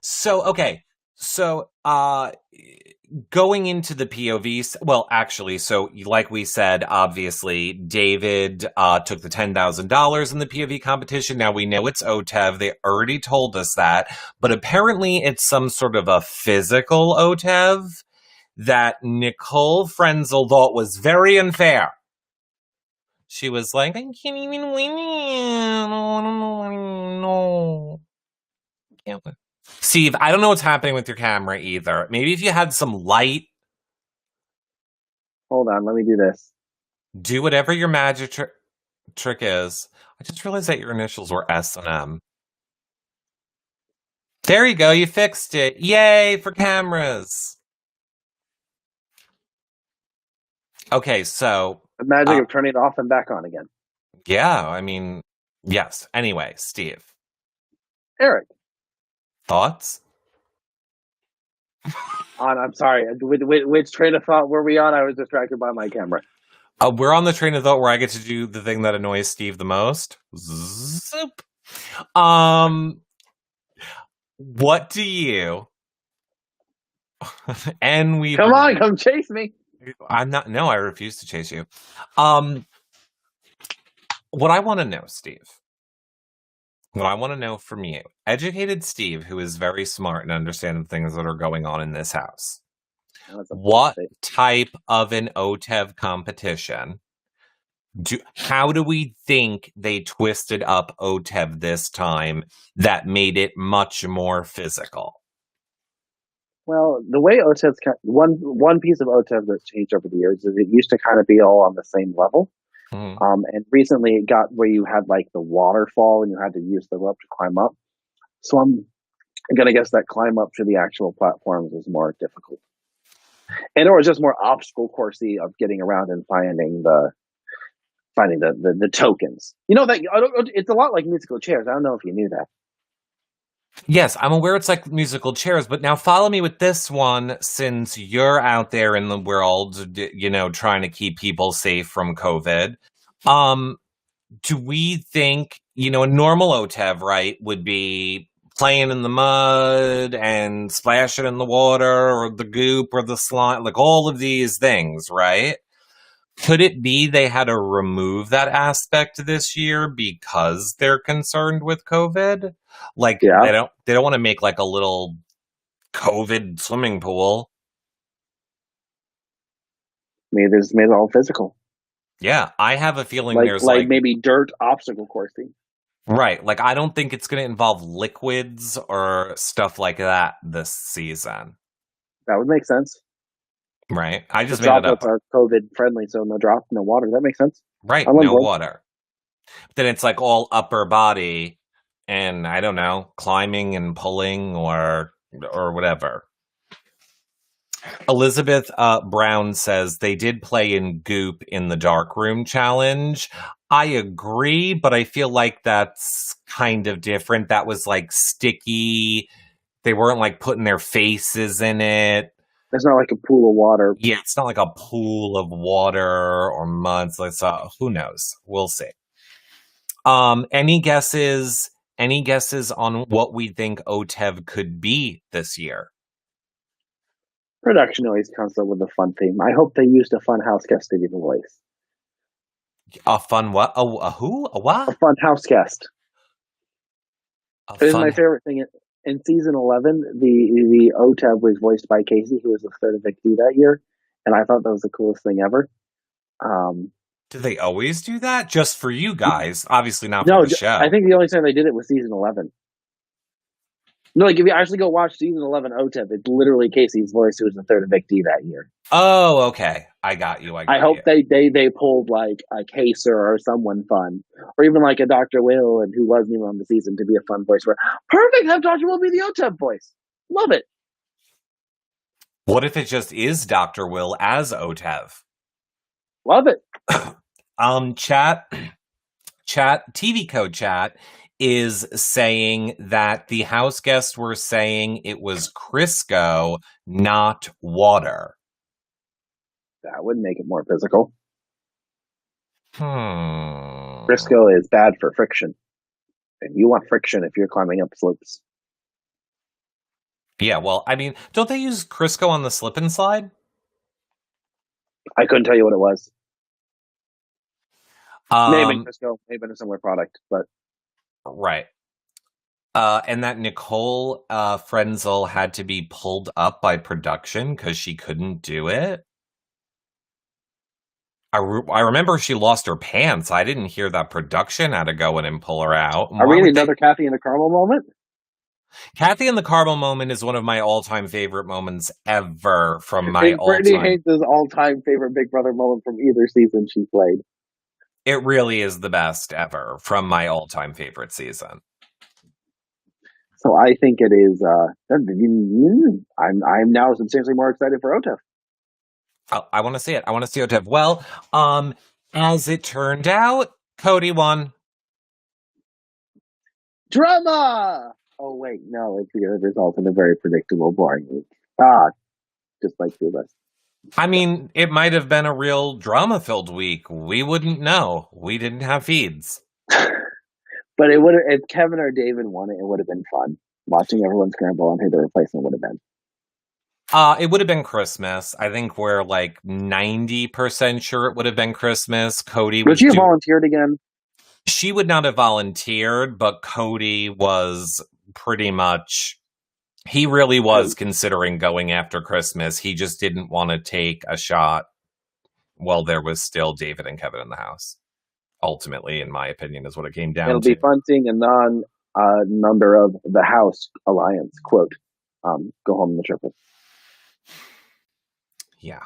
B: So, going into the POV, well, actually, so like we said, obviously, David took the $10,000 in the POV competition. Now we know it's OTEV. They already told us that. But apparently it's some sort of a physical OTEV that Nicole Frenzel thought was very unfair. She was like, I can't even win it. No. Can't win. Steve, I don't know what's happening with your camera either. Maybe if you had some light.
C: Hold on, let me do this.
B: Do whatever your magic trick is. I just realized that your initials were S and M. There you go, you fixed it. Yay for cameras. Okay, so...
C: The magic of turning it off and back on again.
B: Yeah, I mean, yes. Anyway, Steve.
C: Eric.
B: Thoughts?
C: I'm sorry. Which train of thought were we on? I was distracted by my camera.
B: We're on the train of thought where I get to do the thing that annoys Steve the most. Zoop. What do you... and we...
C: Come on, come chase me.
B: I'm not... No, I refuse to chase you. What I want to know, Steve... What I want to know from you, educated Steve, who is very smart and understands the things that are going on in this house, what type of an OTEV competition, how do we think they twisted up OTEV this time that made it much more physical?
C: Well, the way OTEV's, one piece of OTEV that's changed over the years is it used to kind of be all on the same level. And recently it got where you had like the waterfall and you had to use the rope to climb up. So I'm going to guess that climb up to the actual platforms is more difficult. And it was just more obstacle coursey of getting around and finding the tokens. You know, that it's a lot like musical chairs. I don't know if you knew that.
B: Yes, I'm aware it's like musical chairs, but now follow me with this one, since you're out there in the world, you know, trying to keep people safe from COVID. Do we think, you know, a normal OTEV, right, would be playing in the mud and splashing in the water or the goop or the slime, like all of these things, right? Could it be they had to remove that aspect this year because they're concerned with COVID? Like, they don't want to make like a little COVID swimming pool.
C: Maybe they just made it all physical.
B: Yeah, I have a feeling
C: like,
B: there's
C: like maybe dirt obstacle coursing.
B: Right, like I don't think it's going to involve liquids or stuff like that this season.
C: That would make sense.
B: Right, I just
C: made it up. Droplets are COVID friendly, so no water. That makes sense.
B: Right, no water. Then it's like all upper body, and I don't know, climbing and pulling or whatever. Elizabeth Brown says they did play in Goop in the Darkroom Challenge. I agree, but I feel like that's kind of different. That was like sticky. They weren't like putting their faces in it.
C: It's not like a pool of water.
B: Yeah, it's not like a pool of water or mud. So it's, who knows? We'll see. Any guesses? Any guesses on what we think OTEV could be this year?
C: Production always comes up with a fun theme. I hope they used a fun house guest to give a voice.
B: A fun what? A who? A what?
C: A fun house guest.
B: A
C: It is
B: fun.
C: my favorite thing. In season 11, the OTEV was voiced by Casey, who was the third evictee that year, and I thought that was the coolest thing ever.
B: Do they always do that? Just for you guys? Obviously not
C: No,
B: for the show.
C: I think the only time they did it was season 11. No, like if you actually go watch season 11 OTEV, it's literally Casey's voice, who was the third evictee that year.
B: Oh, okay. I got you.
C: I hope they pulled like a Kaser or someone fun, or even like a Dr. Will, and who wasn't even on the season, to be a fun voice. Where perfect, have Dr. Will be the OTEV voice. Love it.
B: What if it just is Dr. Will as OTEV?
C: Love it.
B: TV Code Chat is saying that the house guests were saying it was Crisco, not water.
C: That would make it more physical.
B: Hmm.
C: Crisco is bad for friction, and you want friction if you're climbing up slopes.
B: Yeah, well, I mean, don't they use Crisco on the slip and slide?
C: I couldn't tell you what it was. Maybe Crisco, maybe a similar product, but
B: right. And that Nicole Frenzel had to be pulled up by production because she couldn't do it. I remember she lost her pants. I didn't hear that production had to go in and pull her out.
C: Are we getting another Kathy and the Caramel moment?
B: Kathy and the Caramel moment is one of my all-time favorite moments ever from my all-time.
C: Brittany Haynes' all-time favorite Big Brother moment from either season she played.
B: It really is the best ever from my all-time favorite season.
C: So I think it is. I'm now substantially more excited for OTEV.
B: I want to see it. I want to see OTEV. Well, as it turned out, Cody won.
C: Drama! Oh, wait, no, it's going to result in a very predictable, boring week. Just like two of us.
B: I mean, it might have been a real drama-filled week. We wouldn't know. We didn't have feeds.
C: But it would have, if Kevin or David won it, it would have been fun. Watching everyone scramble on who the replacement would have been.
B: It would have been Christmas. I think we're like 90% sure it would have been Christmas. Cody
C: would she have volunteered again?
B: She would not have volunteered, but Cody was pretty much. He really was considering going after Christmas. He just didn't want to take a shot while there was still David and Kevin in the house. Ultimately, in my opinion, is what it came down to.
C: It'll be fun seeing a non-member of the House Alliance, quote, go home in the triple.
B: Yeah.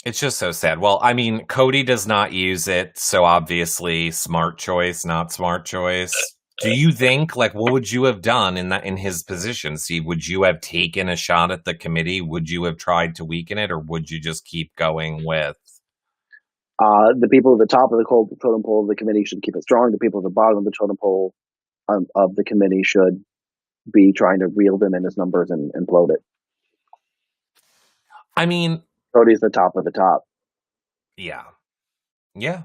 B: It's just so sad. Well, I mean, Cody does not use it, so obviously smart choice, not smart choice. Do you think, like, what would you have done in his position? See, would you have taken a shot at the committee? Would you have tried to weaken it, or would you just keep going with?
C: The people at the top of the totem pole of the committee should keep it strong. The people at the bottom of the totem pole of the committee should be trying to reel them in his numbers and implode it.
B: I mean,
C: Cody's the top of the top.
B: Yeah. Yeah.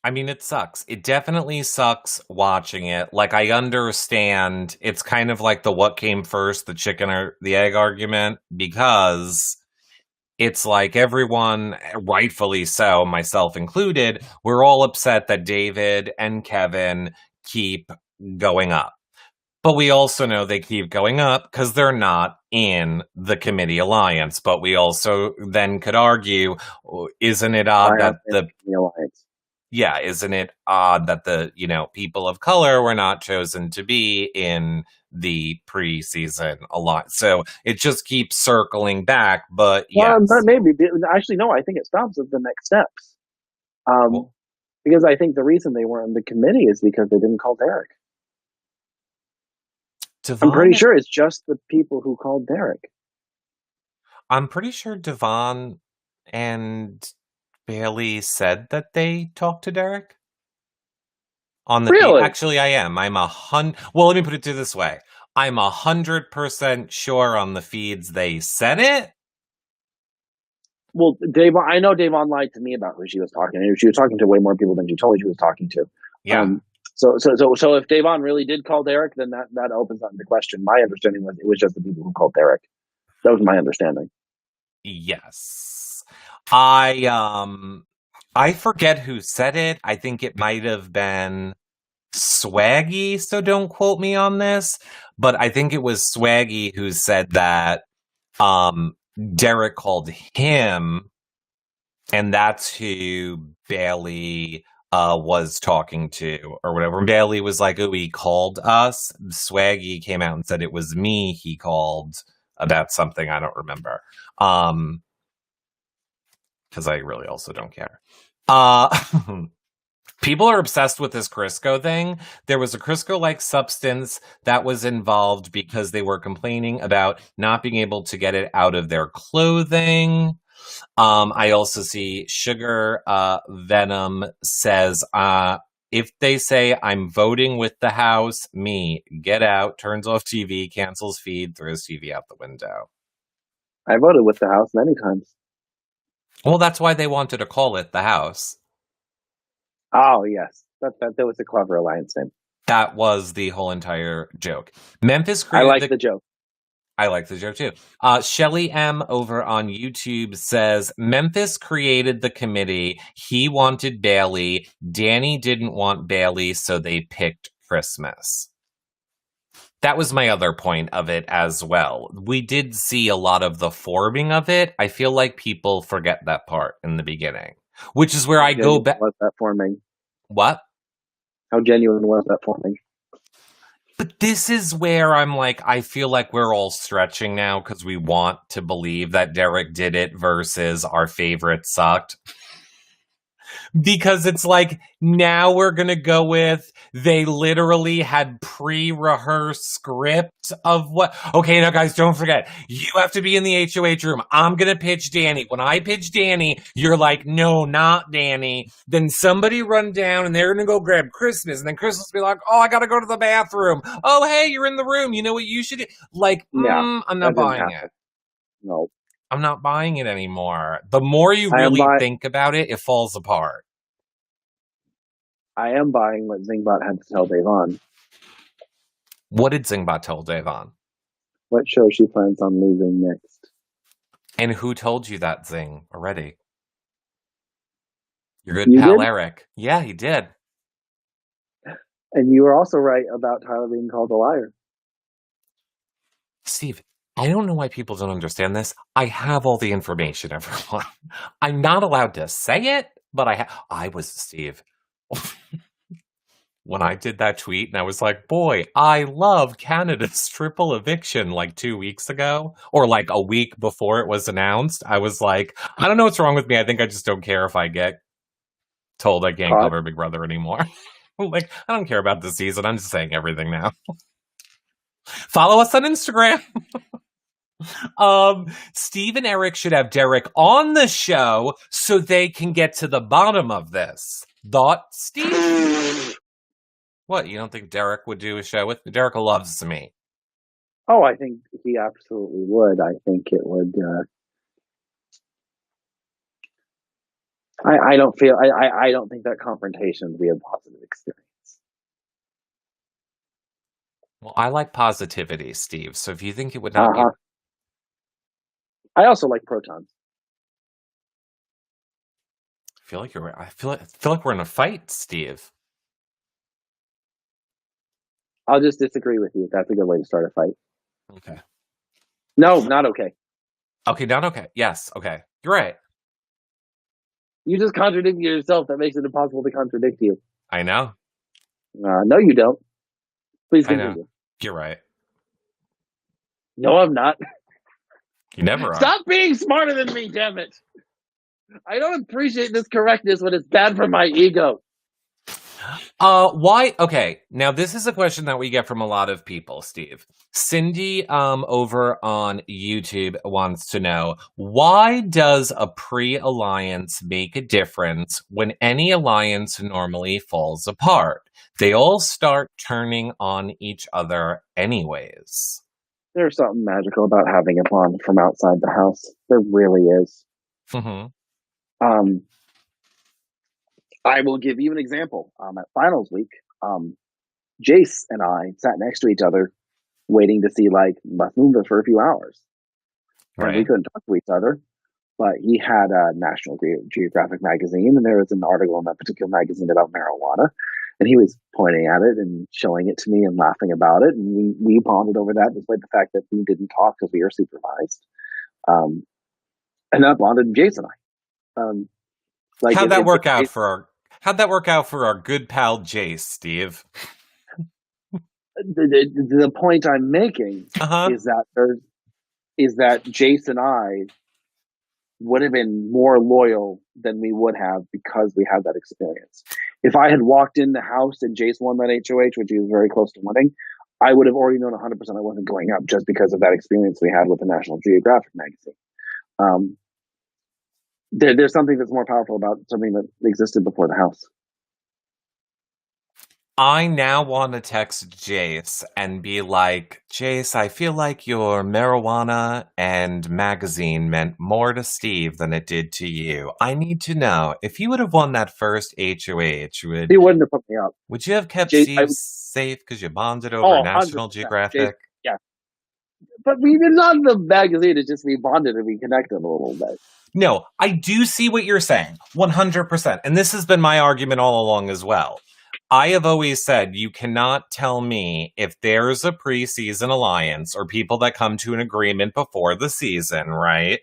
B: I mean, it sucks. It definitely sucks watching it. Like, I understand it's kind of like the what came first, the chicken or the egg argument, because it's like everyone, rightfully so, myself included, we're all upset that David and Kevin keep going up. But we also know they keep going up because they're not in the committee alliance. But we also then could argue, isn't it odd that the
C: alliance?
B: Yeah, isn't it odd that the people of color were not chosen to be in the preseason alliance? So it just keeps circling back. But
C: yes. Maybe actually no. I think it stops at the next steps. Because I think the reason they weren't in the committee is because they didn't call Derek. I'm pretty sure it's just the people who called Derek.
B: I'm pretty sure Devon and Bailey said that they talked to Derek on the feed.
C: Really?
B: Actually, I am. Well, let me put it to this way. I'm 100% sure on the feeds they said it.
C: Well, I know Davon lied to me about who she was talking to. She was talking to way more people than she told me she was talking to.
B: Yeah.
C: So if Davon really did call Derek, then that opens up the question. My understanding was it was just the people who called Derek. That was my understanding.
B: Yes. I forget who said it. I think it might have been Swaggy, so don't quote me on this, but I think it was Swaggy who said that Derek called him, and that's who Bailey was talking to or whatever. And Bailey was like, "Oh, he called us." Swaggy came out and said it was me he called about something I don't remember. Because I really also don't care. People are obsessed with this Crisco thing. There was a Crisco-like substance that was involved because they were complaining about not being able to get it out of their clothing. I also see Sugar Venom says, if they say I'm voting with the house, me, get out, turns off TV, cancels feed, throws TV out the window.
C: I voted with the house many times.
B: Well, that's why they wanted to call it the house.
C: Oh, yes. That was a clever alliance name.
B: That was the whole entire joke. Memphis created
C: I like the joke.
B: I like the joke too. Shelly M over on YouTube says Memphis created the committee. He wanted Bailey. Danny didn't want Bailey, so they picked Christmas. That was my other point of it as well. We did see a lot of the forming of it. I feel like people forget that part in the beginning, which is where I go back.
C: Was that forming?
B: What?
C: How genuine was that forming?
B: But this is where I'm like, I feel like we're all stretching now because we want to believe that Derek did it versus our favorite sucked. Because it's like, now we're going to go with, they literally had pre-rehearsed script of what. Okay, now guys, don't forget, you have to be in the HOH room. I'm going to pitch Danny. When I pitch Danny, you're like, no, not Danny. Then somebody run down and they're going to go grab Christmas. And then Christmas will be like, oh, I got to go to the bathroom. Oh, hey, you're in the room. You know what you should do? Like, I'm not buying it.
C: No.
B: I'm not buying it anymore. The more you really think about it, it falls apart.
C: I am buying what Zingbot had to tell Davon.
B: What did Zingbot tell Davon?
C: What show she plans on losing next.
B: And who told you that, Zing, already? Your good
C: you
B: pal,
C: did?
B: Eric. Yeah, he did.
C: And you were also right about Tyler being called a liar.
B: Steve, I don't know why people don't understand this. I have all the information, everyone. I'm not allowed to say it, but I was Steve. When I did that tweet and I was like, boy, I love Canada's triple eviction like 2 weeks ago or like a week before it was announced. I was like, I don't know what's wrong with me. I think I just don't care if I get told I can't cover Big Brother anymore. Like, I don't care about the season. I'm just saying everything now. Follow us on Instagram. Steve and Eric should have Derek on the show so they can get to the bottom of this. Thought, Steve? What, you don't think Derek would do a show with me? Derek loves me.
C: Oh, I think he absolutely would. I think it would. I don't feel. I don't think that confrontation would be a positive experience.
B: Well, I like positivity, Steve. So if you think it would not be,
C: I also like protons.
B: I feel like we're in a fight, Steve.
C: I'll just disagree with you. That's a good way to start a fight.
B: Okay.
C: No, not okay.
B: Okay, not okay. Yes, okay. You're right.
C: You just contradicted yourself. That makes it impossible to contradict you.
B: I know.
C: No, you don't. Please continue.
B: I know. You're right.
C: No, I'm not.
B: You never are.
C: Stop being smarter than me, damn it. I don't appreciate this correctness when it's bad for my ego.
B: Why? Okay, now this is a question that we get from a lot of people, Steve. Cindy, over on YouTube wants to know, why does a pre-alliance make a difference when any alliance normally falls apart? They all start turning on each other anyways.
C: There's something magical about having a bond from outside the house. There really is.
B: Mm-hmm.
C: Um, I will give you an example. At finals week, Jace and I sat next to each other, waiting to see like Must Move Us for a few hours, and we
B: Right.
C: couldn't talk to each other. But he had a National Geographic magazine, and there was an article in that particular magazine about marijuana, and he was pointing at it and showing it to me and laughing about it, and we bonded over that, despite the fact that we didn't talk because we were supervised. Um, and that bonded Jace and I. Like
B: How'd that work out
C: it,
B: for our How'd that work out for our good pal Jace, Steve?
C: the point I'm making
B: Uh-huh.
C: is that Jace and I would have been more loyal than we would have because we had that experience. If I had walked in the house and Jace won that HOH, which he was very close to winning, I would have already known 100% I wasn't going up just because of that experience we had with the National Geographic magazine. There's something that's more powerful about something that existed before the house.
B: I now want to text Jace and be like, Jace, I feel like your marijuana and magazine meant more to Steve than it did to you. I need to know, if you would have won that first HOH,
C: He wouldn't have put me up.
B: would you have kept
C: Jace,
B: Steve safe because you bonded over
C: 100%.
B: National Geographic?
C: Yeah. But we did not the magazine, it's just we bonded and we connected a little bit.
B: No, I do see what you're saying, 100%. And this has been my argument all along as well. I have always said you cannot tell me if there's a preseason alliance or people that come to an agreement before the season, right?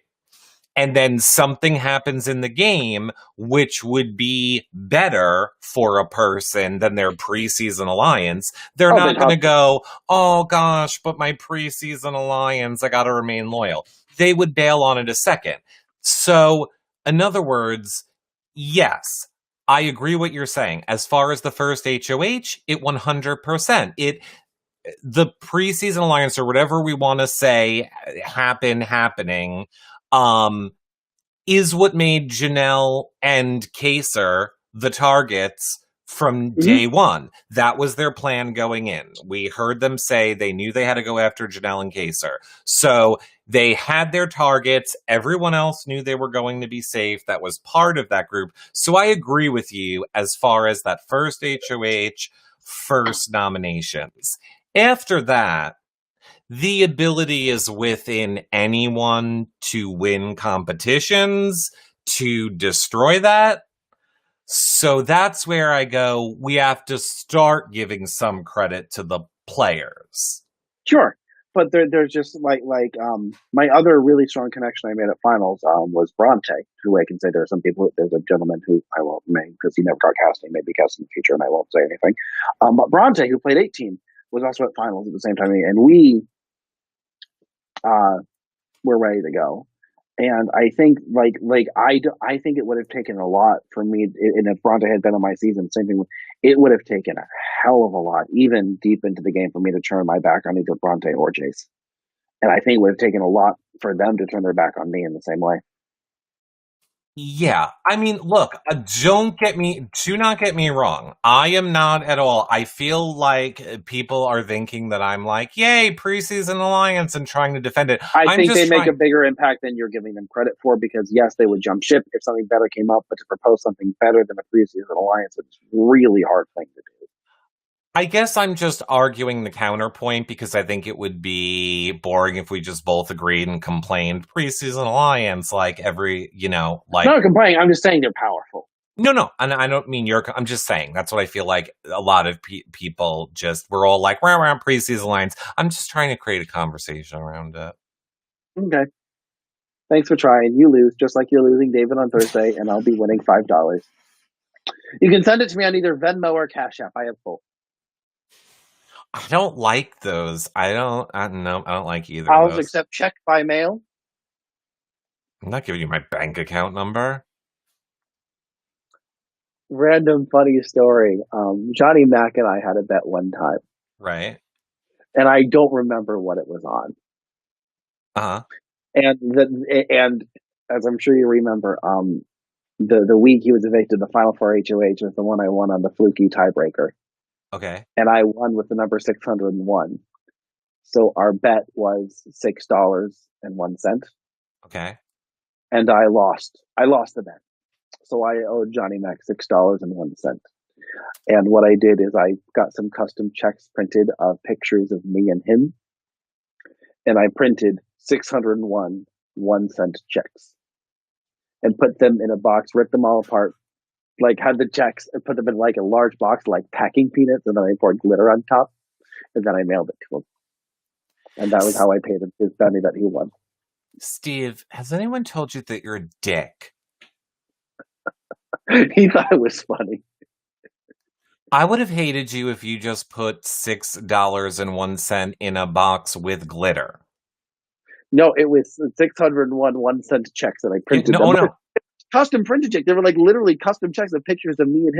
B: And then something happens in the game which would be better for a person than their preseason alliance. They're not going to go, oh gosh, but my preseason alliance, I got to remain loyal. They would bail on it a second. So, in other words, yes, I agree what you're saying. As far as the first HOH, it 100%. The preseason alliance or whatever we want to say happening, is what made Janelle and Kaser the targets from day one. That was their plan going in. We heard them say they knew they had to go after Janelle and Kaser. So they had their targets. Everyone else knew they were going to be safe. That was part of that group. So I agree with you as far as that first HOH, first nominations. After that, the ability is within anyone to win competitions, to destroy that. So that's where I go, we have to start giving some credit to the players.
C: Sure. But there's just my other really strong connection I made at finals was Bronte, who I can say there are some people. There's a gentleman who I won't name because he never got casting, maybe cast in the future, and I won't say anything. But Bronte, who played 18, was also at finals at the same time, and we were ready to go. And I think I think it would have taken a lot for me, and if Bronte had been on my season, same thing, it would have taken a hell of a lot, even deep into the game, for me to turn my back on either Bronte or Jace. And I think it would have taken a lot for them to turn their back on me in the same way.
B: Yeah, I mean, look, do not get me wrong. I am not at all. I feel like people are thinking that I'm like, yay, preseason alliance and trying to defend it.
C: I think they make a bigger impact than you're giving them credit for, because yes, they would jump ship if something better came up, but to propose something better than a preseason alliance is a really hard thing to do.
B: I guess I'm just arguing the counterpoint because I think it would be boring if we just both agreed and complained preseason alliance like every, like.
C: I'm not complaining. I'm just saying they're powerful.
B: No, and I don't mean I'm just saying that's what I feel like a lot of people we're all like, we're around preseason alliance. I'm just trying to create a conversation around it.
C: Okay. Thanks for trying. You lose, just like you're losing David on Thursday, and I'll be winning $5. You can send it to me on either Venmo or Cash App. I have both.
B: I don't like those. I don't like either
C: I'll
B: of those.
C: accept check by mail.
B: I'm not giving you my bank account number.
C: random funny story. Johnny Mac and I had a bet one time,
B: Right.
C: and I don't remember what it was on.
B: Uh-huh.
C: And as I'm sure you remember, the week he was evicted, the final four HOH was the one I won on the fluky tiebreaker,
B: Okay.
C: and I won with the number 601. So our bet was $6.01,
B: Okay.
C: and I lost. I lost the bet, so I owed Johnny Mac $6.01. And what I did is I got some custom checks printed of pictures of me and him, and I printed 601 1 cent checks and put them in a box, ripped them all apart, like had the checks and put them in like a large box, like packing peanuts, and then I poured glitter on top, and then I mailed it to him. And that was
B: S-
C: how I paid him his bounty that he won.
B: Steve, has anyone told you that you're a dick?
C: He thought it was funny.
B: I would have hated you if you just put $6.01 in a box with glitter.
C: No, it was 601 1 cent checks that I printed.
B: No, no.
C: Custom printed checks. They were like literally custom checks of pictures of me and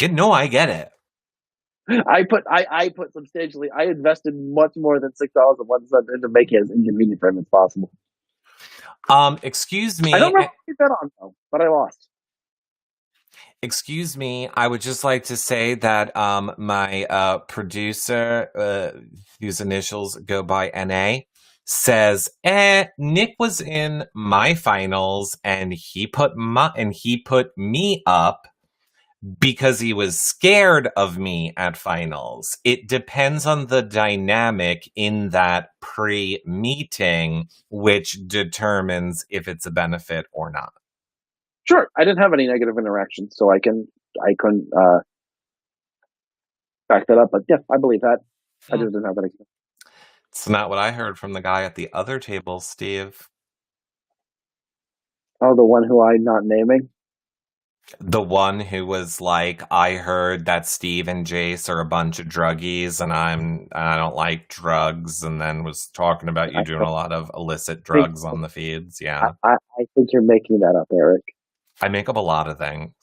C: him.
B: No, I get it.
C: I put substantially. I invested much more than $6.01 into making it as inconvenient for him as possible.
B: Excuse me.
C: I don't remember what he bet on though, but I lost.
B: Excuse me. I would just like to say that my producer, whose initials go by NA, says, Nick was in my finals and he put me up because he was scared of me at finals. It depends on the dynamic in that pre-meeting, which determines if it's a benefit or not.
C: Sure, I didn't have any negative interactions, so I couldn't back that up. But yeah, I believe that. I just didn't have any.
B: It's not what I heard from the guy at the other table, Steve.
C: Oh, the one who I'm not naming.
B: The one who was like, I heard that Steve and Jace are a bunch of druggies and I don't like drugs, and then was talking about you doing a lot of illicit drugs on the feeds. Yeah.
C: I think you're making that up, Eric.
B: I make up a lot of things.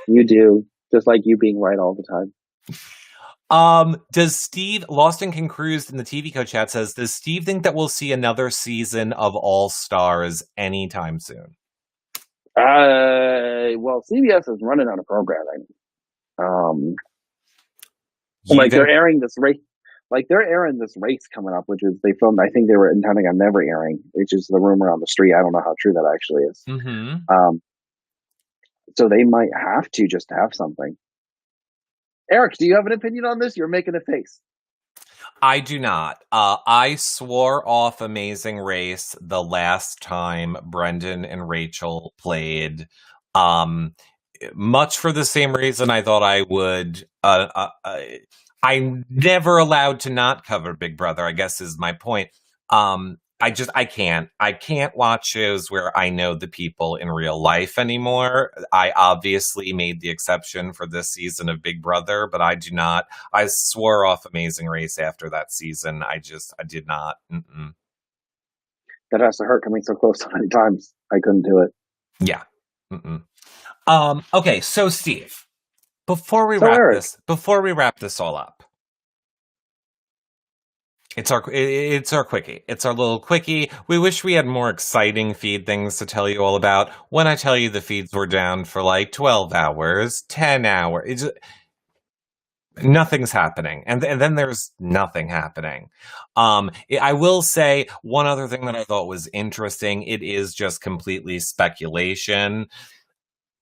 C: You do, just like you being right all the time.
B: Does Steve, Lost and Concruised in the TV Co chat says, does Steve think that we'll see another season of All Stars anytime soon?
C: Well, CBS is running out of programming. Like they're airing this race, coming up, which is they filmed. I think they were intending on never airing, which is the rumor on the street. I don't know how true that actually is.
B: Mm-hmm.
C: So they might have to just have something. Eric, do you have an opinion on this? You're making a face.
B: I do not. I swore off Amazing Race the last time Brendan and Rachel played. Much for the same reason I thought I would. I'm never allowed to not cover Big Brother, I guess is my point. I can't watch shows where I know the people in real life anymore. I obviously made the exception for this season of Big Brother, but I do not. I swore off Amazing Race after that season. I did not. Mm-mm.
C: That has to hurt coming so close so many times. I couldn't do it.
B: Yeah. Mm-mm. Okay. So Steve, before we wrap this all up, it's our quickie. It's our little quickie. We wish we had more exciting feed things to tell you all about. When I tell you the feeds were down for like 12 hours, 10 hours, nothing's happening. And then there's nothing happening. I will say one other thing that I thought was interesting. It is just completely speculation.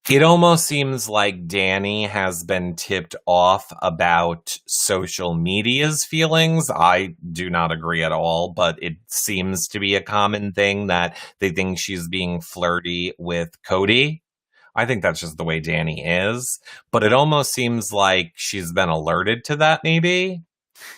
B: It almost seems like Danny has been tipped off about social media's feelings. I do not agree at all, but it seems to be a common thing that they think she's being flirty with Cody. I think that's just the way Danny is. But it almost seems like she's been alerted to that, maybe.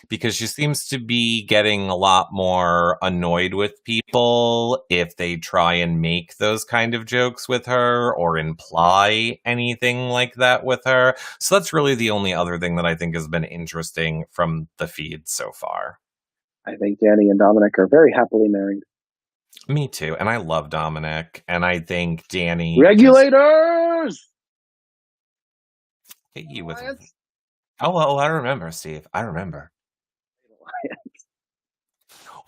B: Because she seems to be getting a lot more annoyed with people if they try and make those kind of jokes with her or imply anything like that with her. So that's really the only other thing that I think has been interesting from the feed so far.
C: I think Danny and Dominic are very happily married.
B: Me too. And I love Dominic. And I think Danny just
C: Regulators!
B: hit you with.
C: Alliance?
B: Oh, well, I remember, Steve. I remember.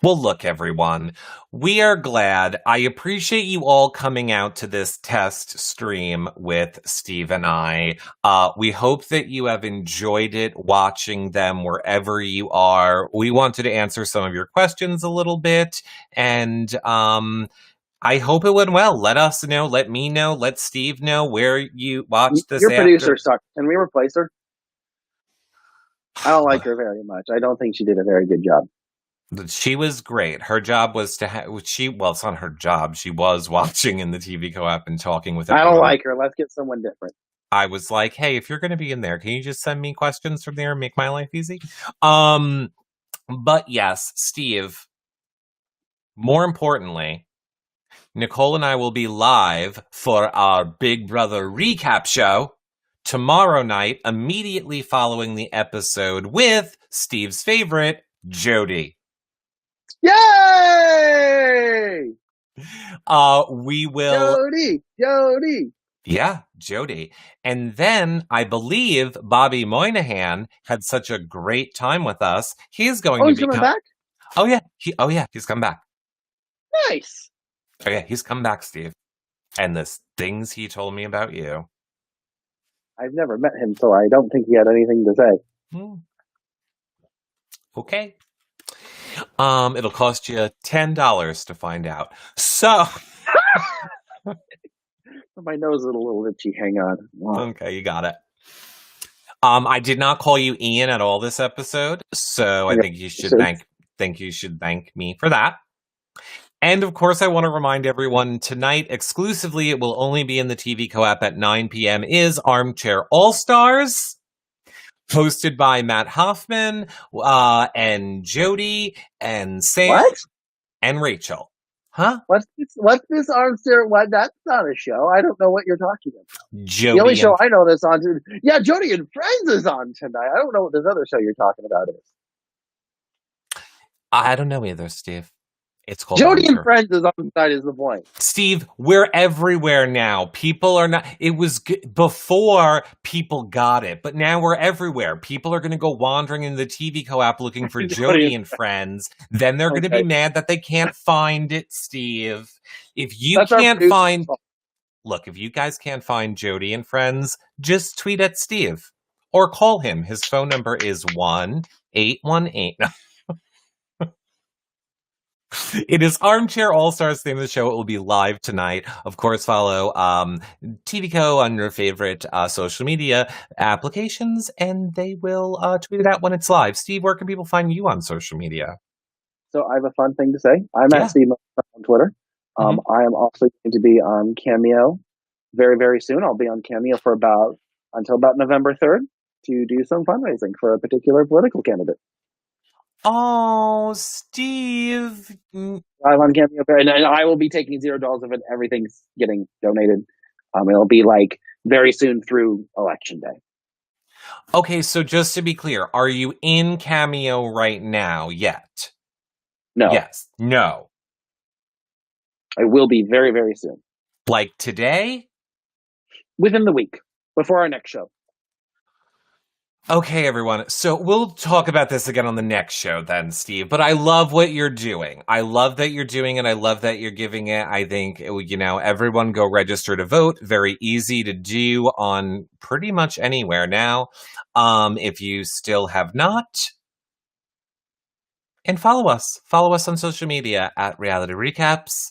B: Well, look, everyone, we are glad. I appreciate you all coming out to this test stream with Steve and I. We hope that you have enjoyed it watching them wherever you are. We wanted to answer some of your questions a little bit, and I hope it went well. Let us know, let me know, let Steve know where you watched this
C: Your producer
B: after.
C: sucked. Can we replace her? I don't like her very much. I don't think she did a very good job.
B: She was great. Her job was to well, it's not her job. She was watching in the TV co-op and talking with
C: I
B: everyone.
C: don't like her. Let's get someone different.
B: I was like, hey, if you're going to be in there, can you just send me questions from there and make my life easy? But yes, Steve, more importantly, Nicole and I will be live for our Big Brother recap show tomorrow night, immediately following the episode with Steve's favorite, Jody.
C: Yay!
B: We will.
C: Jody.
B: Yeah, Jody. And then I believe Bobby Moynihan had such a great time with us. He's going to
C: He's
B: be
C: coming back?
B: Oh yeah. He's come back.
C: Nice.
B: Oh yeah, he's come back, Steve. And the things he told me about you.
C: I've never met him, so I don't think he had anything to say.
B: Okay. It'll cost you $10 to find out. So
C: my nose is a little itchy. Hang on. Wow.
B: Okay, you got it. I did not call you Ian at all this episode, so I think you should thank me for that. And of course, I want to remind everyone tonight, exclusively, it will only be in the TV co-op at 9 p.m. is Armchair All-Stars, hosted by Matt Hoffman, and Jody, and Sam, and Rachel. Huh?
C: What's this Armchair? What? That's not a show. I don't know what you're talking about.
B: Jody
C: the only show I know that's on. Yeah, Jody and Friends is on tonight. I don't know what this other show you're talking about is.
B: I don't know either, Steve. It's called
C: Jody and Friends is on tonight is the point.
B: Steve, we're everywhere now. People are not. It was before people got it, but now we're everywhere. People are going to go wandering in the TV co-op looking for Jody and Friends. Then they're going to be mad that they can't find it, Steve. If you can't find... Look, if you guys can't find Jody and Friends, just tweet at Steve. Or call him. His phone number is 1-818... It is Armchair All-Stars, the name of the show. It will be live tonight. Of course, follow TVCo on your favorite social media applications, and they will tweet it out when it's live. Steve, where can people find you on social media?
C: So I have a fun thing to say. I'm at Steve on Twitter. I am also going to be on Cameo very, very soon. I'll be on Cameo for until about November 3rd to do some fundraising for a particular political candidate.
B: Oh, Steve.
C: I'm on Cameo, and I will be taking $0 of it. Everything's getting donated. It'll be like very soon through Election Day.
B: Okay, so just to be clear, are you in Cameo right now yet?
C: No.
B: Yes. No.
C: I will be very, very soon.
B: Like today?
C: Within the week, before our next show.
B: Okay, everyone. So we'll talk about this again on the next show then, Steve. But I love what you're doing. I love that you're doing it. I love that you're giving it. I think, everyone go register to vote. Very easy to do on pretty much anywhere now. If you still have not. And follow us. Follow us on social media at Reality Recaps.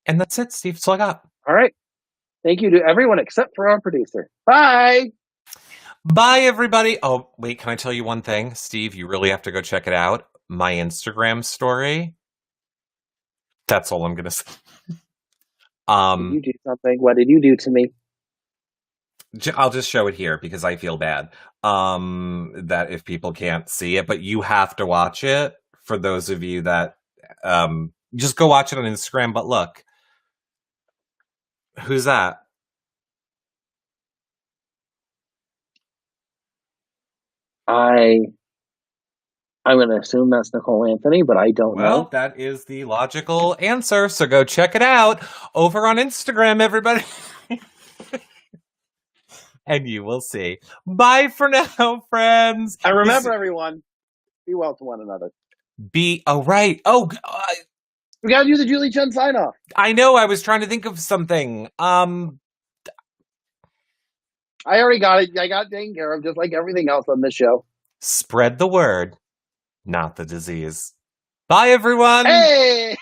B: And that's it, Steve. That's all I got.
C: All right. Thank you to everyone except for our producer. Bye!
B: Bye, everybody. Oh, wait, can I tell you one thing? Steve, you really have to go check it out. My Instagram story. That's all I'm going to say.
C: Did you do something? What did you do to me?
B: I'll just show it here because I feel bad that if people can't see it, but you have to watch it for those of you that just go watch it on Instagram. But look, who's that?
C: I'm going to assume that's Nicole Anthony, but I don't
B: Well,
C: know.
B: that is the logical answer, so go check it out over on Instagram, everybody. And you will see. Bye for now, friends.
C: And remember, everyone, be well to one another.
B: Right. Oh,
C: We got to do the Julie Chen sign off.
B: I know. I was trying to think of something.
C: I already got it. I got it taken care of, just like everything else on this show.
B: Spread the word, not the disease. Bye, everyone.
C: Hey!